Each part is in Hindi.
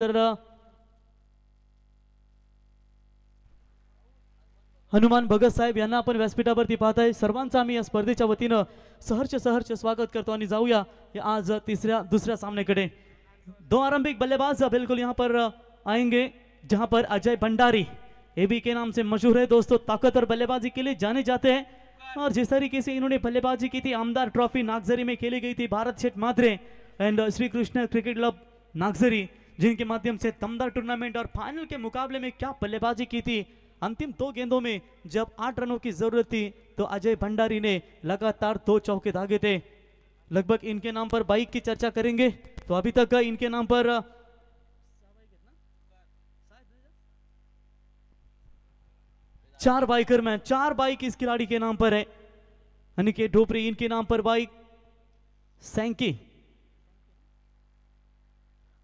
तर हनुमान भगत साहेब यांना आपण व्यासपीठावरती पाहताय. सर्वांचं आम्ही या स्पर्धेच्या वतीनं सहर्ष स्वागत करतो आणि जाऊया आज दूसऱ्या सामने. दो आरंभिक बल्लेबाज बिल्कुल यहाँ पर आएंगे, जहां पर अजय भंडारी एबी के नाम से मशहूर है दोस्तों. ताकतवर बल्लेबाजी के लिए जाने जाते हैं और जिस तरीके से इन्होंने बल्लेबाजी की थी, आमदार ट्रॉफी नागझरी में खेली गई थी. Bharat Sheth Matre and Shri Krishna cricket club Nagzari, जिनके माध्यम से दमदार टूर्नामेंट और फाइनल के मुकाबले में क्या बल्लेबाजी की थी. अंतिम 2 गेंदों में जब 8 रनों की जरूरत थी तो अजय भंडारी ने लगातार 2 चौके दागे थे. लगभग इनके नाम पर बाइक की चर्चा करेंगे तो अभी तक इनके नाम पर 4 बाइकर में 4 बाइक इस खिलाड़ी के नाम पर है. अनिकेत ढोपरी इनके नाम पर बाइक, सैंकी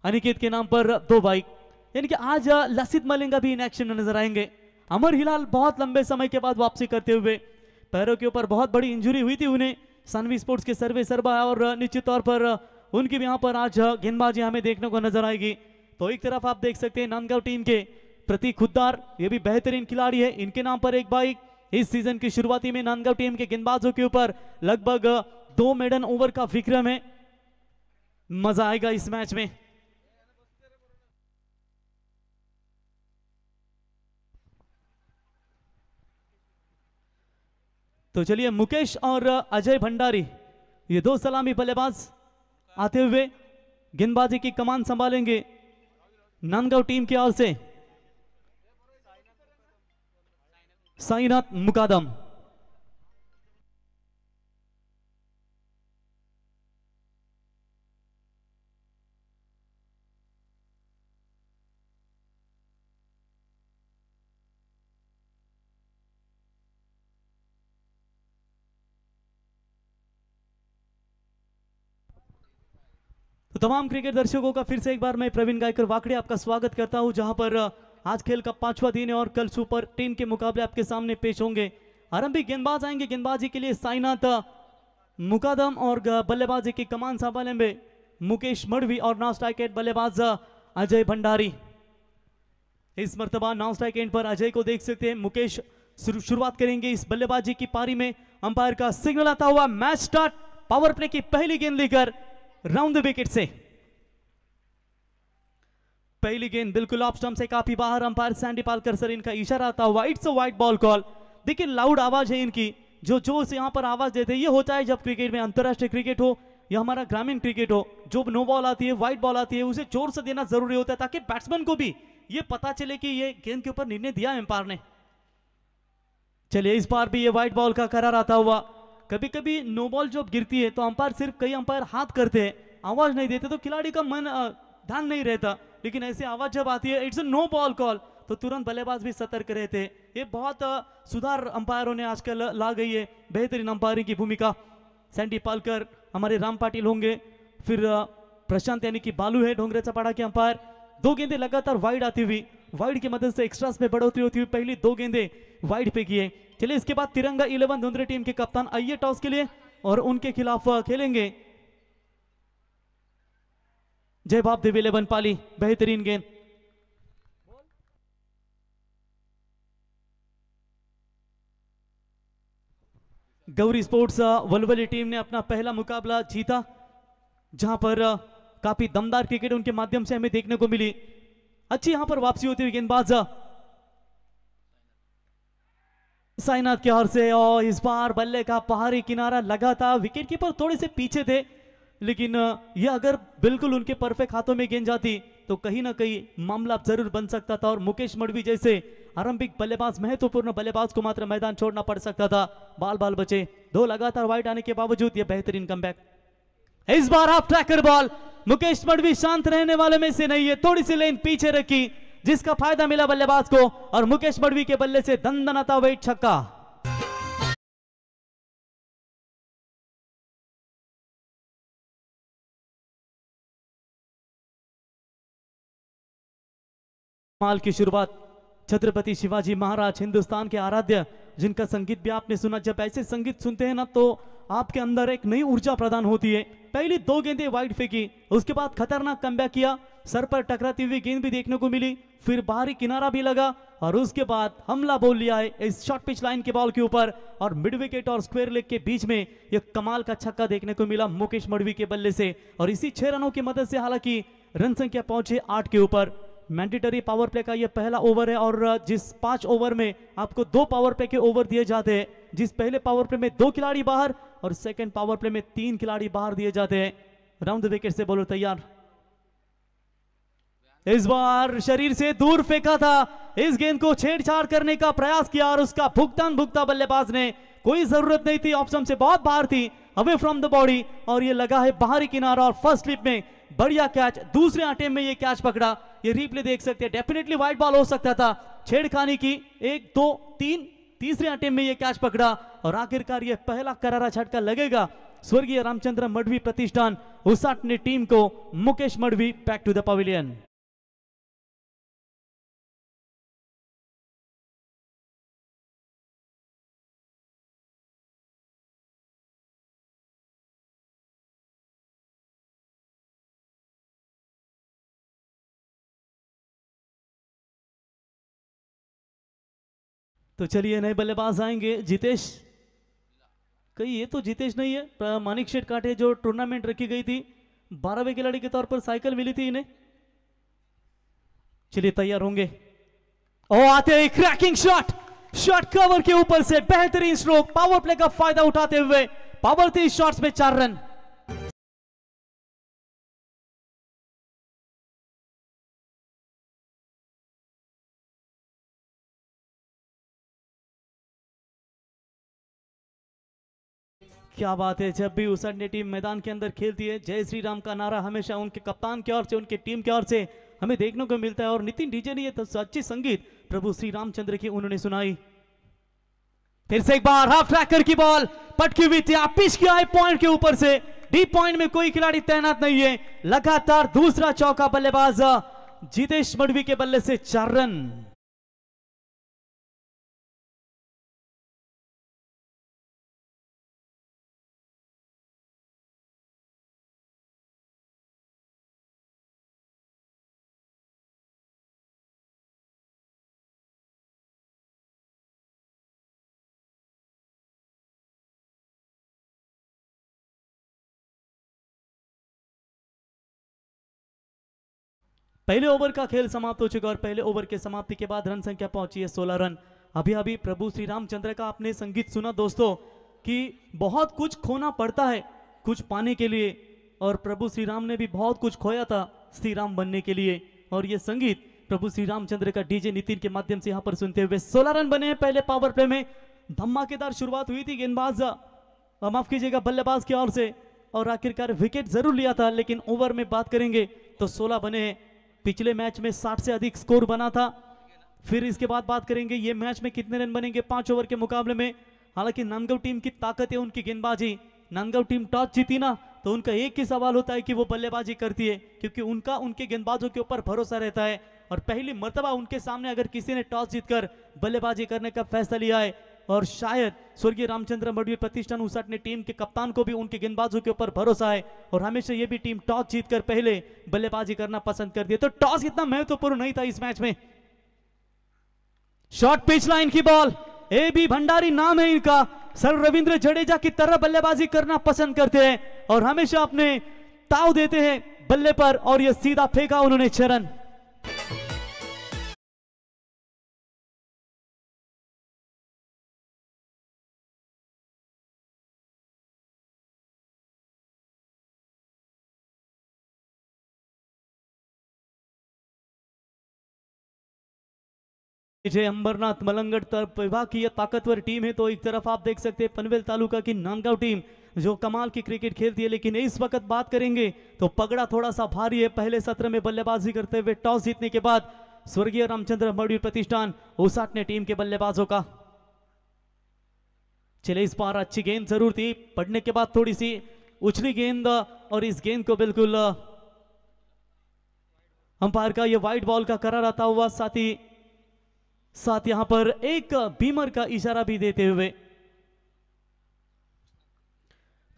अनिकेत के नाम पर 2 बाइक. यानी कि आज लसित मलिंगा भी इन एक्शन में नजर आएंगे. अमर हिलाल बहुत लंबे समय के बाद वापसी करते हुए, पैरों के ऊपर बहुत बड़ी इंजरी हुई थी उन्हें सानवी स्पोर्ट्स के सर्वे सरबा, और निश्चित तौर पर उनकी भी यहां पर आज गेंदबाजी हमें देखने को नजर आएगी. तो एक तरफ आप देख सकते हैं नांदगांव टीम के प्रतीक खुद्दार, ये भी बेहतरीन खिलाड़ी है, इनके नाम पर 1 बाइक. इस सीजन की शुरुआती में नांदगांव टीम के गेंदबाजों के ऊपर लगभग 2 मेडन ओवर का विक्रम है. मजा आएगा इस मैच में. तो चलिए मुकेश और अजय भंडारी, ये 2 सलामी बल्लेबाज आते हुए गेंदबाजी की कमान संभालेंगे नांदगांव टीम की ओर से. साईनाथ मुकादम, तो तमाम क्रिकेट दर्शकों का फिर से एक बार मैं प्रवीण गायकर वाकड़े आपका स्वागत करता हूं, जहां पर आज खेल का 5वां दिन है और कल सुपर 10 के मुकाबले आपके सामने पेश होंगे. आरंभिक गेंदबाज आएंगे गेंदबाजी के लिए साईनाथ मुकादम, और बल्लेबाजी की कमान संभालेंगे मुकेश मड़वी, और नॉन स्ट्राइक एंड बल्लेबाज अजय भंडारी. इस मर्तबा नॉन स्ट्राइक एंड पर अजय को देख सकते हैं. मुकेश शुरुआत करेंगे इस बल्लेबाजी की पारी में. अंपायर का सिग्नल आता हुआ मैच स्टार्ट. पावर प्ले की पहली गेंद लेकर राउंड द विकेट से पहली गेंद बिल्कुल ऑफ स्टंप से काफी बाहर. अंपायर सैंडी पालकर सर इनका इशारा आता हुआ it's a wide ball call. देखिए लाउड आवाज है इनकी, जो जोर से यहां पर आवाज देते हैं. ये होता है जब क्रिकेट में, अंतरराष्ट्रीय क्रिकेट हो या हमारा ग्रामीण क्रिकेट हो, जो नो बॉल आती है, वाइड बॉल आती है, उसे जोर से देना जरूरी होता है ताकि बैट्समैन को भी ये पता चले कि ये गेंद के ऊपर निर्णय दिया अंपायर ने. चलिए इस बार भी ये वाइड बॉल का करार आता हुआ. कभी कभी नो बॉल जब गिरती है तो अंपायर कई अंपायर हाथ करते हैं, आवाज नहीं देते, तो खिलाड़ी का मन ध्यान नहीं रहता. लेकिन ऐसी आवाज जब आती है it's a no ball call, तो तुरंत बल्लेबाज भी सतर्क रहते हैं. ये बहुत सुधार अंपायरों ने आजकल ला गई है, बेहतरीन अंपायरिंग की भूमिका. सैंडी पालकर हमारे राम पाटिल होंगे, फिर प्रशांत यानी कि बालू है डोंगरेचा पाड़ा के अंपायर. 2 गेंदें लगातार वाइड आती हुई, वाइड की मदद से एक्स्ट्रास में बढ़ोतरी होती हुई पहली 2 गेंदें वाइड पे किए. चलिए इसके बाद तिरंगा 11 धुंधरे टीम के कप्तान आइए टॉस के लिए, और उनके खिलाफ खेलेंगे जय बाप देवी 11 पाली. बेहतरीन गेंद. गौरी स्पोर्ट्स वलवली टीम ने अपना पहला मुकाबला जीता, जहां पर काफी दमदार क्रिकेट उनके माध्यम से हमें देखने को मिली. अच्छी यहां पर वापसी होती हुई गेंदबाज साईनाथ की ओर से, और इस बार बल्ले का पहाड़ी किनारा लगा था. विकेट कीपर थोड़े से पीछे थे, लेकिन यह अगर बिल्कुल उनके परफेक्ट हाथों में गेंद जाती तो कहीं ना कहीं मामला जरूर बन सकता था, और मुकेश मड़वी जैसे आरंभिक बल्लेबाज, महत्वपूर्ण बल्लेबाज को मात्र मैदान छोड़ना पड़ सकता था. बाल बचे. 2 लगातार वाइड आने के बावजूद यह बेहतरीन कमबैक. इस बार आप ट्रैकर बॉल. मुकेश मड़वी शांत रहने वाले में से नहीं है, थोड़ी सी लेन पीछे रखी, जिसका फायदा मिला बल्लेबाज को, और मुकेश मड़वी के बल्ले से दंदनाता वेट छक्का. माल की शुरुआत छत्रपति शिवाजी महाराज, हिंदुस्तान के आराध्य, जिनका संगीत भी आपने सुना. जब ऐसे संगीत सुनते हैं ना तो आपके अंदर एक नई ऊर्जा प्रदान होती है। पहली 2 गेंदें वाइड फेंकी, उसके बाद खतरनाक कमबैक किया, सर पर टकराती हुई गेंद भी देखने को मिली, फिर बाहरी किनारा भी लगा और उसके बाद हमला बोल लिया है इस शॉर्ट पिच लाइन के बॉल के ऊपर और मिड विकेट और स्क्वायर लेग के बीच में यह कमाल का छक्का देखने को मिला मुकेश मडवी के बल्ले से। और इसी 6 रनों की मदद से हालांकि रन संख्या पहुंचे 8 के ऊपर। मैंडेटरी पावर प्ले का यह पहला ओवर है और जिस 5 ओवर में आपको 2 पावर प्ले के ओवर दिए जाते हैं, जिस पहले पावर प्ले में 2 खिलाड़ी बाहर और सेकंड पावर प्ले में 3 खिलाड़ी बाहर दिए जाते हैं। राउंड द विकेट से बॉलर तैयार, इस बार शरीर से दूर फेंका था, इस गेंद को छेड़छाड़ करने का प्रयास किया और उसका भुगतान भुगता बल्लेबाज ने, कोई जरूरत नहीं थी, ऑप्शन से बहुत बाहर थी, अवे फ्रॉम द बॉडी और ये लगा है बाहरी किनारा और फर्स्ट स्लिप में बढ़िया कैच। दूसरे अटेम्प्ट में ये कैच पकड़ा, ये रिप्ले देख सकते हैं, डेफिनेटली वाइड बॉल हो सकता था, छेड़खानी की 1 2 3 तीसरे अटेम्प्ट में ये कैच पकड़ा और आखिरकार ये पहला करारा झटका लगेगा स्वर्गीय रामचंद्र मडवी प्रतिष्ठान उसाट ने टीम को। Mukesh Madvi back to the pavilion. तो चलिए नए बल्लेबाज आएंगे, जितेश, कहीं ये तो जितेश नहीं है, मानिक शेठ काटे जो टूर्नामेंट रखी गई थी, 12वें खिलाड़ी के तौर पर साइकिल मिली थी इन्हें। चलिए तैयार होंगे, ओ आते हैं क्रैकिंग शॉट, शॉट कवर के ऊपर से बेहतरीन स्ट्रोक, पावर प्ले का फायदा उठाते हुए पावर 3 शॉट्स में 4 रन। क्या बात है, जब भी उसाट ने टीम मैदान के अंदर खेलती है, जय श्री राम का नारा हमेशा उनके कप्तान की ओर से, उनकी टीम की ओर से हमें देखने को मिलता है। और नितिन डीजे ने ये तो सच्ची संगीत प्रभु श्री रामचंद्र की उन्होंने सुनाई। फिर से एक बार हाफ ट्रैकर की बॉल पटकी हुई थी, पिच किया है पॉइंट के ऊपर से, डीप पॉइंट में कोई खिलाड़ी तैनात नहीं है। लगातार दूसरा चौका बल्लेबाज जितेश मडवी के बल्ले से 4 रन। पहले ओवर का खेल समाप्त हो चुका और पहले ओवर के समाप्ति के बाद रन संख्या पहुंची है 16 रन। अभी अभी प्रभु श्री रामचंद्र का आपने संगीत सुना दोस्तों कि बहुत कुछ खोना पड़ता है कुछ पाने के लिए, और प्रभु श्री राम ने भी बहुत कुछ खोया था श्री राम बनने के लिए। और ये संगीत प्रभु श्री रामचंद्र का डीजे नितिन के माध्यम से यहाँ पर सुनते हुए 16 रन बने हैं पहले पावर प्ले में। धमाकेदार शुरुआत हुई थी गेंदबाज, माफ कीजिएगा बल्लेबाज की ओर से, और आखिरकार विकेट जरूर लिया था, लेकिन ओवर में बात करेंगे तो 16 बने हैं। पिछले मैच में 60 से अधिक स्कोर बना था। फिर इसके बाद बात करेंगे ये मैच में कितने रन बनेंगे 5 ओवर के मुकाबले में। हालांकि नांदगांव टीम की ताकत है उनकी गेंदबाजी, नांदगांव टीम टॉस जीती ना तो उनका एक ही सवाल होता है कि वो बल्लेबाजी करती है, क्योंकि उनका उनके गेंदबाजों के ऊपर भरोसा रहता है। और पहली मर्तबा उनके सामने अगर किसी ने टॉस जीतकर बल्लेबाजी करने का फैसला लिया है, और शायद स्वर्गीय रामचंद्र मडवी प्रतिष्ठान उसाट ने टीम के कप्तान को भी उनके गेंदबाजों के ऊपर भरोसा है, और हमेशा ये भी टीम टॉस जीतकर पहले बल्लेबाजी करना पसंद करती है। तो टॉस इतना महत्वपूर्ण नहीं था इस मैच में। शॉर्ट पिच लाइन की बॉल, ए बी भंडारी नाम है इनका, सर रविंद्र जडेजा की तरह बल्लेबाजी करना पसंद करते हैं और हमेशा अपने ताव देते हैं बल्ले पर, और यह सीधा फेंका उन्होंने 6 रन। विजय अंबरनाथ मलंगड़ तरफ विभाग की यह ताकतवर टीम है, तो एक तरफ आप देख सकते हैं पनवेल तालुका की नांदगांव टीम जो कमाल की क्रिकेट खेलती है। लेकिन इस वक्त बात करेंगे तो पगड़ा थोड़ा सा भारी है। पहले सत्र में बल्लेबाजी करते हुए टॉस जीतने के बाद स्वर्गीय रामचंद्र मडवी प्रतिष्ठान उसाट ने टीम के बल्लेबाजों का। चले इस बार अच्छी गेंद जरूर थी, पड़ने के बाद थोड़ी सी उछली गेंद, और इस गेंद को बिल्कुल अंपायर का यह वाइड बॉल का करार आता हुआ, साथ यहां पर एक बीमर का इशारा भी देते हुए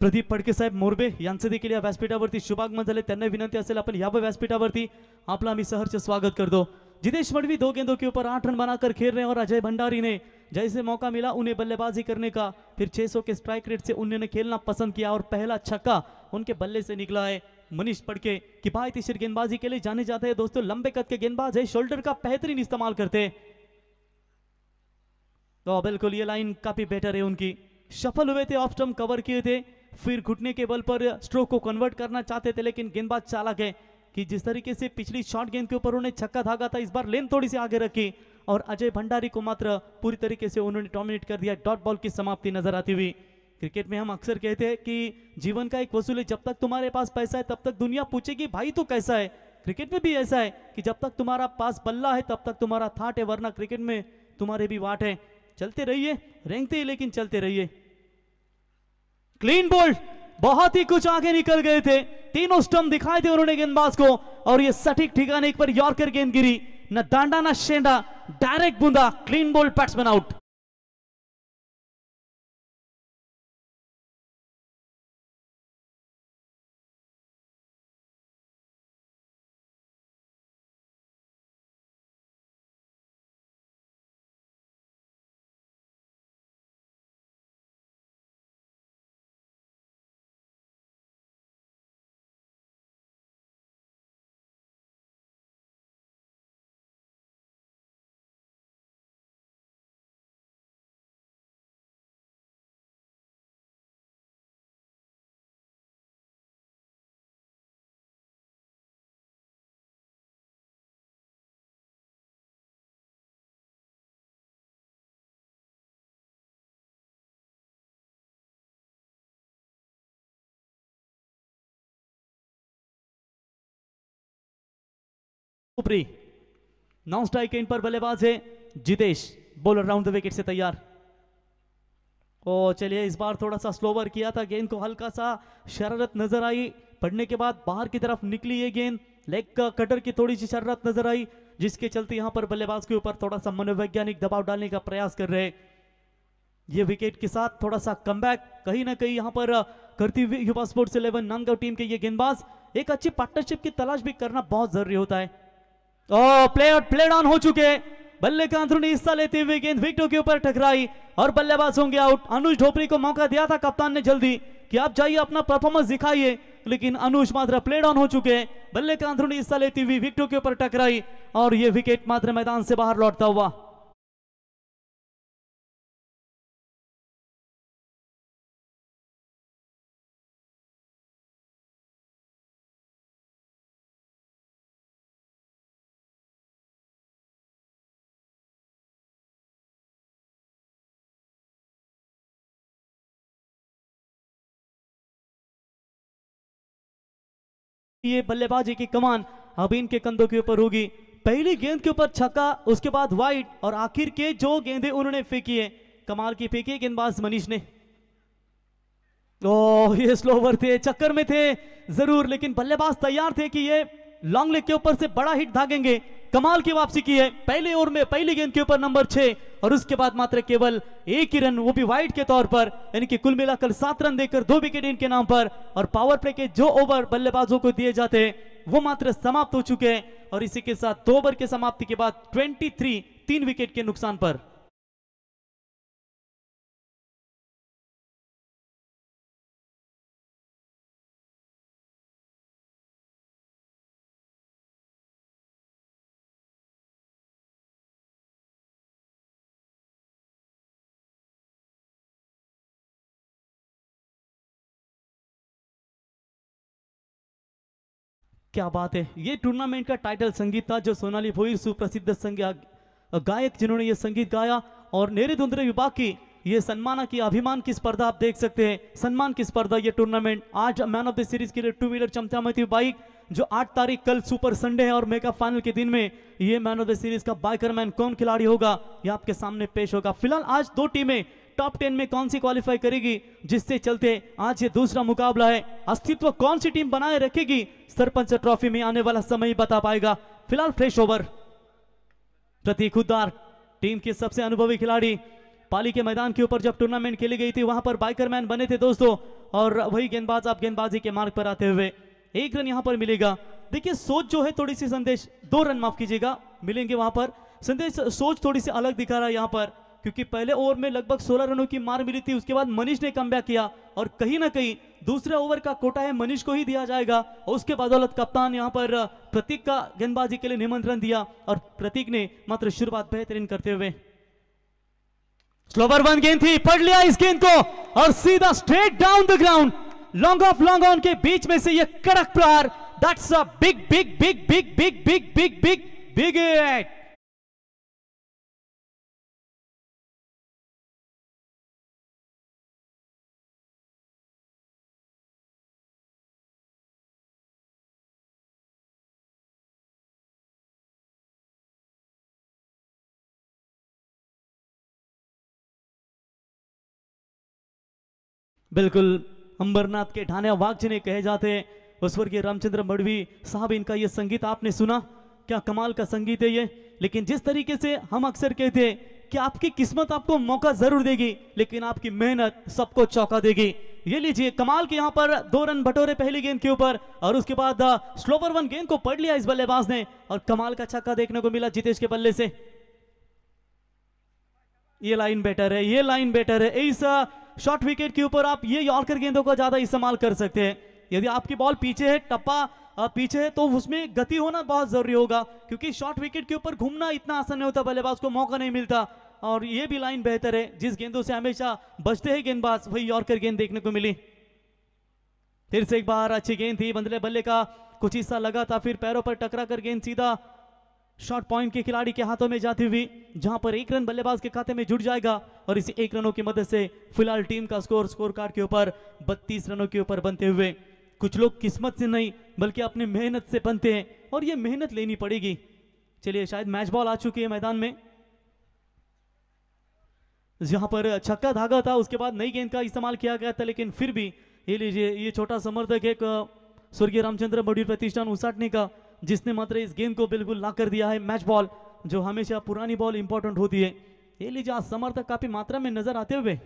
प्रदीप फडके साहेब मोरबे यांचे देखील या व्यासपीठावरती शुभागमन झाले. त्यांना विनंती असेल आपण या व्यासपीठावरती आपला आम्ही सहर्ष स्वागत करतो. जितेश मडवी 2 गेंदों के ऊपर 8 रन बनाकर खेल रहे हैं और अजय भंडारी ने जैसे मौका मिला उन्हें बल्लेबाजी करने का, फिर 600 के स्ट्राइक रेट से उन्होंने खेलना पसंद किया और पहला छक्का उनके बल्ले से निकला है. मनीष फडके किफायती सिर गेंदबाजी के लिए जाने जाते हैं दोस्तों. लंबे कद के गेंदबाज है, शोल्डर का बेहतरीन इस्तेमाल करते हैं. तो बिल्कुल ये लाइन काफी बेटर है उनकी. सफल हुए थे, ऑफ स्टंप कवर किए थे, फिर घुटने के बल पर स्ट्रोक को कन्वर्ट करना चाहते थे, लेकिन गेंदबाज चालाक है कि जिस तरीके से पिछली शॉर्ट गेंद के ऊपर उन्हें छक्का धागा था, इस बार लेन थोड़ी सी आगे रखी और अजय भंडारी को मात्र पूरी तरीके से उन्होंने डोमिनेट कर दिया. डॉट बॉल की समाप्ति नजर आती हुई. क्रिकेट में हम अक्सर कहते हैं कि जीवन का एक वसूल है, जब तक तुम्हारे पास पैसा है तब तक दुनिया पूछेगी भाई तू कैसा है. क्रिकेट में भी ऐसा है कि जब तक तुम्हारा पास बल्ला है तब तक तुम्हारा थाट है, वरना क्रिकेट में तुम्हारे भी वाट है. चलते रहिए, रेंगते लेकिन चलते रहिए. क्लीन बोल्ड, बहुत ही कुछ आगे निकल गए थे. तीनों स्टंप दिखाए थे उन्होंने गेंदबाज को और ये सटीक ठिकाने पर यॉर्कर गेंद गिरी. न डांडा न शेंडा, डायरेक्ट बूंदा. Clean bowled, batsman out. ऊपरी नॉन स्ट्राइक इन पर बल्लेबाज है Jitesh. Bowler round the wicket से तैयार. ओ चलिए, इस बार थोड़ा सा स्लोवर किया था, गेंद को हल्का सा शरारत नजर आई. पड़ने के बाद बाहर की तरफ निकली ये गेंद. लेग कटर की थोड़ी सी शरारत नजर आई, जिसके चलते यहां पर बल्लेबाज के ऊपर थोड़ा सा मनोवैज्ञानिक दबाव डालने का प्रयास कर रहे. ये विकेट के साथ थोड़ा सा कमबैक कहीं ना कहीं यहां पर करती हुई युवा स्पोर्ट्स 11 नांदगांव टीम के ये गेंदबाज एक अच्छी पार्टनरशिप की तलाश भी करना बहुत जरूरी होता है. प्ले ऑन हो चुके. बल्ले का अंदरूनी हिस्सा लेते हुए गेंद विकेटों के ऊपर टकराई और बल्लेबाज होंगे आउट. अनुज ढोपरी को मौका दिया था कप्तान ने जल्दी कि आप जाइए अपना परफॉर्मेंस दिखाइए, लेकिन अनुज मात्र प्ले ऑन हो चुके. बल्ले का अंदरूनी हिस्सा लेती हुई विकेटों के ऊपर टकराई और यह विकेट मात्र मैदान से बाहर लौटता हुआ. ये बल्लेबाजी की कमान अब इनके कंधों के ऊपर होगी. पहली गेंद के ऊपर छक्का, उसके बाद वाइड और आखिर के जो गेंदें उन्होंने फेंकी है, कमाल की फेंकी है गेंदबाज मनीष ने. ये स्लोवर थे, चक्कर में थे जरूर, लेकिन बल्लेबाज तैयार थे कि ये लॉन्ग लेग के ऊपर से बड़ा हिट दागेंगे. कमाल की वापसी की है पहले ओवर में, पहली गेंद के ऊपर नंबर 6 और उसके बाद मात्र केवल 1 ही रन, वो भी वाइड के तौर पर, यानी कि कुल मिलाकर 7 रन देकर 2 विकेट इनके नाम पर. और पावर प्ले के जो ओवर बल्लेबाजों को दिए जाते हैं वो मात्र समाप्त हो चुके हैं और इसी के साथ 2 ओवर के समाप्ति के बाद 23 3 विकेट के नुकसान पर. क्या बात है, ये टूर्नामेंट का टाइटल संगीत था जो सोनाली भोईर सुप्रसिद्ध गायक जिन्होंने ये संगीत गाया. और नेरे धुंधरे विभाग की ये सम्मान की अभिमान की स्पर्धा आप देख सकते हैं, सम्मान की स्पर्धा. ये टूर्नामेंट आज मैन ऑफ द सीरीज के लिए 2 व्हीलर चमचमाती बाइक जो 8 तारीख कल सुपर संडे है और मेगा फाइनल के दिन में ये मैन ऑफ द सीरीज का बाइकरमैन कौन खिलाड़ी होगा ये आपके सामने पेश होगा. फिलहाल आज 2 टीमें टॉप 10 में कौन सी क्वालिफाई करेगी, जिससे चलते आज ये दूसरा मुकाबला है. अस्तित्व कौन सी टीम बनाए रखेगी सरपंच ट्रॉफी में आने वाला समय ही बता पाएगा. फिलहाल फ्रेश ओवर, प्रतीक हुद्दार टीम के सबसे अनुभवी खिलाड़ी, पाली के मैदान के ऊपर जब टूर्नामेंट खेली गई थी वहां पर बाइकरमैन बने थे दोस्तों. और वही गेंदबाज आप गेंदबाजी के मार्ग पर आते हुए 1 रन यहाँ पर मिलेगा। देखिए सोच जो है थोड़ी सी संदेश 2 रन माफ कीजिएगा मिलेंगे वहां पर। संदेश सोच थोड़ी सी अलग दिखा रहा है यहाँ पर, क्योंकि पहले ओवर में लगभग 16 रनों की मार मिली थी, उसके बाद मनीष ने कमबैक किया और कहीं ना कहीं दूसरे ओवर का कोटा है मनीष को ही दिया जाएगा और उसके बदौलत कप्तान यहाँ पर प्रतीक का गेंदबाजी के लिए निमंत्रण दिया और प्रतीक ने मात्र शुरुआत बेहतरीन करते हुए स्लोवर 1 गेंद थी, पढ़ लिया इस गेंद को और सीधा straight down the ground, long off long on के बीच में से ये कड़क प्रहार, that's a big big big big big big big big big hit. बिल्कुल अंबरनाथ के ढाने वाघ जिन्हें कहे जाते हैं, उस स्वर्गीय रामचंद्र मडवी साहब, इनका ये संगीत आपने सुना, क्या कमाल का संगीत है ये। लेकिन जिस तरीके से हम अक्सर कहते हैं कि आपकी किस्मत आपको मौका जरूर देगी लेकिन आपकी मेहनत सबको चौंका देगी। ये लीजिए कमाल के यहाँ पर 2 रन बटोरे पहली गेंद के ऊपर और उसके बाद स्लोवर 1 गेंद को पढ़ लिया इस बल्लेबाज ने और कमाल का छक्का देखने को मिला जितेश के बल्ले से। ये लाइन बेटर है, ये लाइन बेटर है। इस शॉर्ट विकेट के ऊपर आप ये यॉर्कर गेंदों का ज्यादा इस्तेमाल कर सकते हैं। यदि आपकी बॉल पीछे है, टप्पा पीछे है, तो उसमें गति होना बहुत जरूरी होगा, क्योंकि शॉर्ट विकेट के ऊपर घूमना इतना आसान नहीं होता, बल्लेबाज को मौका नहीं मिलता। और ये भी लाइन बेहतर है, जिस गेंदों से हमेशा बचते हैं गेंदबाज वही यॉर्कर गेंद देखने को मिली। फिर से एक बार अच्छी गेंद थी, बंदले बल्ले का कुछ हिस्सा लगा था, फिर पैरों पर टकरा कर गेंद सीधा शॉर्ट पॉइंट के खिलाड़ी के हाथों में जाती हुई, जहां पर 1 रन बल्लेबाज के खाते में जुड़ जाएगा और इसी 1 रनों की मदद से फिलहाल टीम का स्कोर कार्ड के ऊपर 32 रनों के ऊपर बनते हुए। कुछ लोग किस्मत से नहीं बल्कि अपनी मेहनत से बनते हैं और ये मेहनत लेनी पड़ेगी। चलिए शायद मैच बॉल आ चुकी है मैदान में, जहां पर छक्का धागा था, उसके बाद नई गेंद का इस्तेमाल किया गया था, लेकिन फिर भी ये लीजिए ये छोटा समर्थक एक स्वर्गीय रामचंद्र मडवी प्रतिष्ठान उसाटने का, जिसने मात्र इस गेंद को बिल्कुल ला कर दिया है मैच बॉल, जो हमेशा पुरानी बॉल इंपॉर्टेंट होती है। ये लीजिए आज समर्थक काफी मात्रा में नजर आते हुए,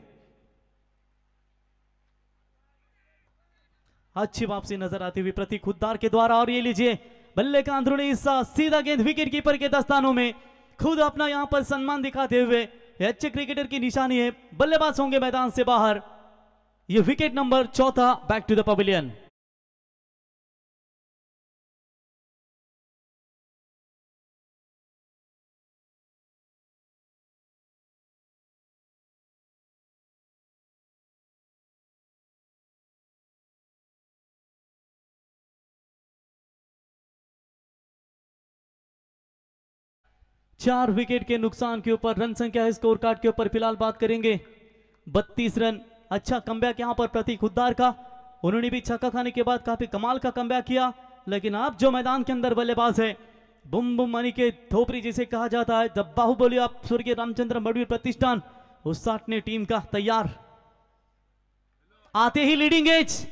अच्छी वापसी नजर आती हुई प्रतीक खुद्दार के द्वारा। और ये लीजिए बल्ले का अंदरूनी हिस्सा, सीधा गेंद विकेट कीपर के दस्तानों में, खुद अपना यहां पर सम्मान दिखाते हुए अच्छे क्रिकेटर की निशानी है। बल्लेबाज होंगे मैदान से बाहर। ये wicket number 4, back to the pavilion. चार विकेट के नुकसान के ऊपर रन संख्या है स्कोर कार्ड के ऊपर फिलहाल बात करेंगे 32 रन। अच्छा कमबैक यहां पर प्रतीक खुद्दार का, उन्होंने भी छक्का खाने के बाद काफी कमाल का कमबैक किया। लेकिन आप जो मैदान के अंदर बल्लेबाज है, बुम बुम मनी के थोपरी जिसे कहा जाता है, जब बाहुबली आप स्वर्गीय रामचंद्र मडवी प्रतिष्ठान उसाटने टीम का तैयार। आते ही लीडिंग एज,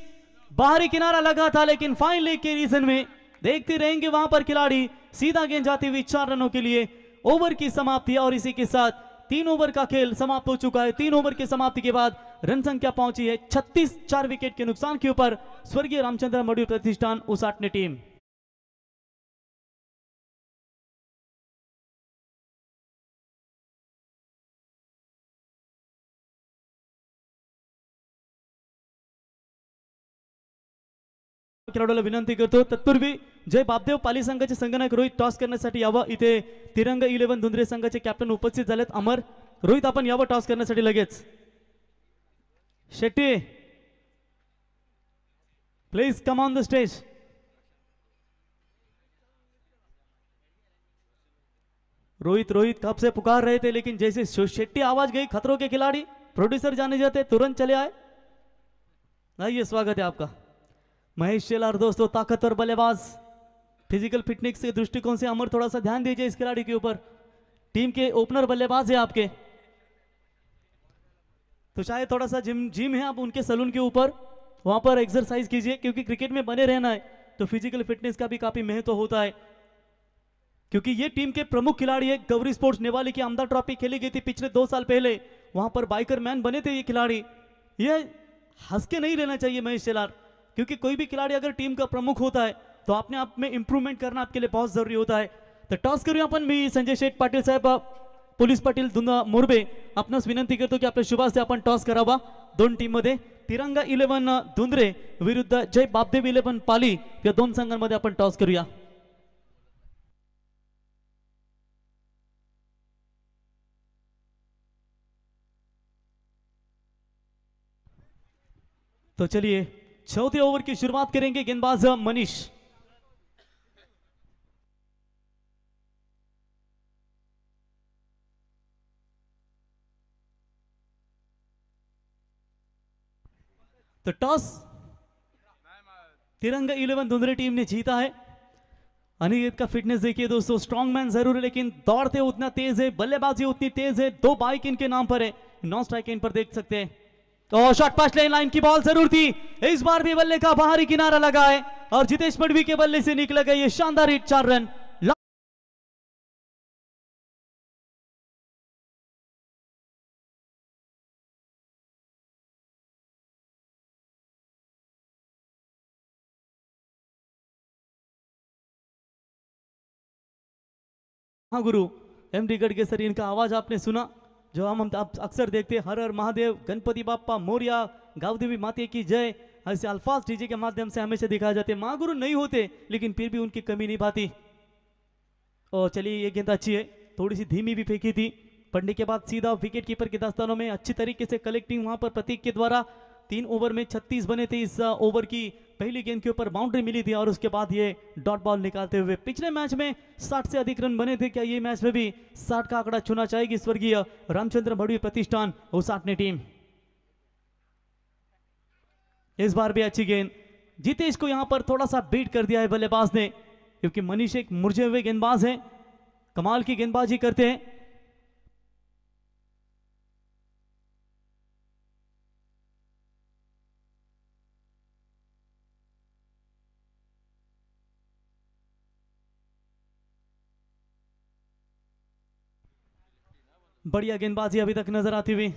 बाहरी किनारा लगा था, लेकिन फाइन लेग के रीजन में देखते रहेंगे वहां पर खिलाड़ी। सीधा गेंद जाती हुई 4 रनों के लिए ओवर की समाप्ति, और इसी के साथ 3 ओवर का खेल समाप्त हो चुका है। 3 ओवर की समाप्ति के बाद रन संख्या पहुंची है 36, 4 विकेट के नुकसान के ऊपर स्वर्गीय रामचंद्र मडवी प्रतिष्ठान उसाटने टीम। खेळाडूला विनंती करतो, तत्पूर्वी जय बापदेव पाली संघाचे संघनायक रोहित टॉस करण्यासाठी यावं। इथे तिरंगा 11 धुंद्रे संघाचे कॅप्टन उपस्थित झालेत अमर। रोहित आपण यावं टॉस करण्यासाठी लगेच। Shetty please come on the stage. Rohit कब से पुकार रहे थे, लेकिन जैसे शेट्टी आवाज गई खतरों के खिलाड़ी, प्रोड्यूसर जाने जाते तुरंत चले आए। आइए स्वागत है आपका। महेश शेलार दोस्तों ताकतवर बल्लेबाज, फिजिकल फिटनेस के दृष्टिकोण से अमर थोड़ा सा ध्यान दीजिए इस खिलाड़ी के ऊपर। टीम के ओपनर बल्लेबाज है आपके, तो शायद थोड़ा सा जिम है आप उनके सलून के ऊपर, वहां पर एक्सरसाइज कीजिए, क्योंकि क्रिकेट में बने रहना है तो फिजिकल फिटनेस का भी काफी महत्व होता है। क्योंकि ये टीम के प्रमुख खिलाड़ी है। गौरी स्पोर्ट्स नेवाली की आमदार ट्रॉफी खेली गई थी पिछले 2 साल पहले, वहां पर बाइकर मैन बने थे ये खिलाड़ी। ये हंस के नहीं लेना चाहिए महेश शेलार, क्योंकि कोई भी खिलाड़ी अगर टीम का प्रमुख होता है तो अपने आप में इंप्रूवमेंट करना आपके लिए बहुत जरुरी होता है. तर टॉस करूया आपण. मी संजय शेठ पाटील साहेब, पोलीस पाटील मोरबे आपणास विनंती करतो की आपल्या शुभास्ते आपण टॉस करावा. दोन टीम मध्ये तिरंगा 11 धुंद्रे विरुद्ध जय बापदेव 11 पाली या दोन संघांमध्ये आपण टॉस करूया. तो चलिए चौथे ओवर की शुरुआत करेंगे गेंदबाज मनीष. तो टॉस तिरंगा 11 धुंधरे टीम ने जीता है. अनिकेत का फिटनेस देखिए दोस्तों, स्ट्रॉन्ग मैन जरूर है लेकिन दौड़ते उतना तेज है, बल्लेबाजी उतनी तेज है. 2 बाइक इनके नाम पर है. नॉन स्ट्राइक इन पर देख सकते हैं. तो शॉट पास लाइन की बॉल जरूर थी. इस बार भी बल्ले का बाहरी किनारा लगा है और जितेश मडवी के बल्ले से निकल गए ये शानदार हिट. 4 रन. हाँ गुरु, एमडी गडकेसरी इनका आवाज आपने सुना जो हम अक्सर देखते हैं. हर हर महादेव, गणपति बाप्पा मोरिया, गावदेवी माते की जय, ऐसे अल्फाज डीजे के माध्यम से हमेशा दिखाए जाते. महागुरु नहीं होते लेकिन फिर भी उनकी कमी नहीं पाती. और चलिए ये गेंद अच्छी है, थोड़ी सी धीमी भी फेंकी थी. पढ़ने के बाद सीधा विकेट कीपर के दस्तानों में अच्छी तरीके से कलेक्टिंग वहां पर प्रतीक के द्वारा. 3 ओवर में 36 बने थे. इस ओवर की पहली गेंद के ऊपर बाउंड्री मिली थी और उसके बाद ये डॉट बॉल निकालते हुए. पिछले मैच में 60 से अधिक रन बने थे. क्या ये मैच में भी 60 का आंकड़ा चुना चाहेगी स्वर्गीय रामचंद्र मडवी प्रतिष्ठान उसाटने टीम. इस बार भी अच्छी गेंद. जितेश को यहां पर थोड़ा सा बीट कर दिया है बल्लेबाज ने, क्योंकि मनीष एक मुरझे हुए गेंदबाज हैं, कमाल की गेंदबाजी करते हैं. बढ़िया गेंदबाजी अभी तक नजर आती हुई.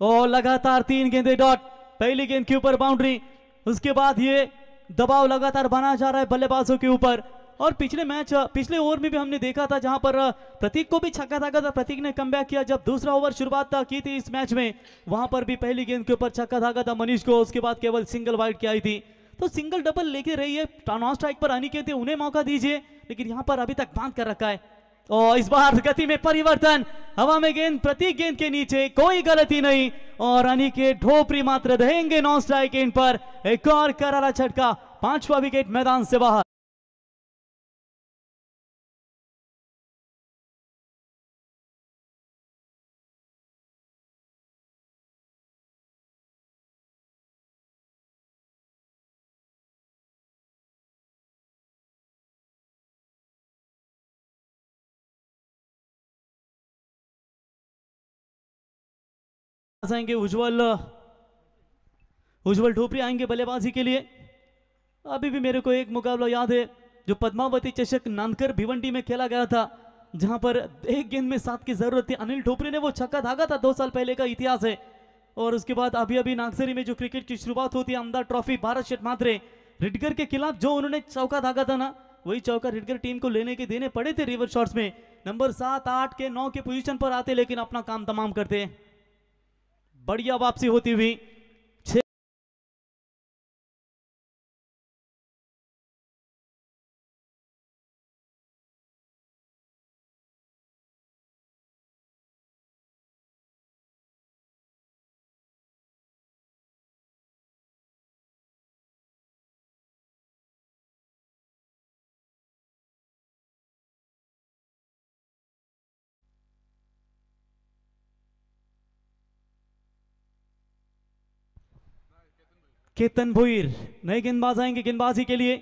और लगातार 3 गेंदे डॉट. पहली गेंद के ऊपर बाउंड्री, उसके बाद ये दबाव लगातार बना जा रहा है बल्लेबाजों के ऊपर. और पिछले ओवर में भी हमने देखा था जहां पर प्रतीक को भी छक्का दागा था. प्रतीक ने कमबैक किया जब दूसरा ओवर शुरुआत की थी इस मैच में. वहां पर भी पहली गेंद के ऊपर छक्का दागा था मनीष को. उसके बाद केवल सिंगल वाइड की आई थी. तो सिंगल डबल लेके रही है. नॉन स्ट्राइक पर अनिकेत, उन्हें मौका दीजिए, लेकिन यहां पर अभी तक बांध कर रखा है. और इस बार गति में परिवर्तन, हवा में गेंद, प्रतीक गेंद के नीचे, कोई गलती नहीं. और अनिकेत ढोपरी मात्र रहेंगे नॉन स्ट्राइक एंड पर. एक और करारा झटका, 5वां विकेट मैदान से बाहर. आएंगे उज्जवल ढोपरी आएंगे बल्लेबाजी के लिए. अभी भी मेरे को एक मुकाबला याद है जो पद्मावती चषक नानकर भिवंडी में खेला गया था, जहां पर एक गेंद में 7 की जरूरत थी. अनिल ढोपरी ने वो छक्का धागा था. 2 साल पहले का इतिहास है. और उसके बाद अभी अभी नागसरी में जो क्रिकेट की शुरुआत होती है, अमदार ट्रॉफी, भारत शेठ मात्रे रिटगर के खिलाफ जो उन्होंने चौका धागा था ना, वही चौका रिटगर टीम को लेने के देने पड़े थे रिवर्स शॉट्स में. नंबर 7, 8 के 9 के पोजीशन पर आते लेकिन अपना काम तमाम करते. बढ़िया वापसी होती हुई. केतन भोईर नए गेंदबाज आएंगे गेंदबाजी के लिए.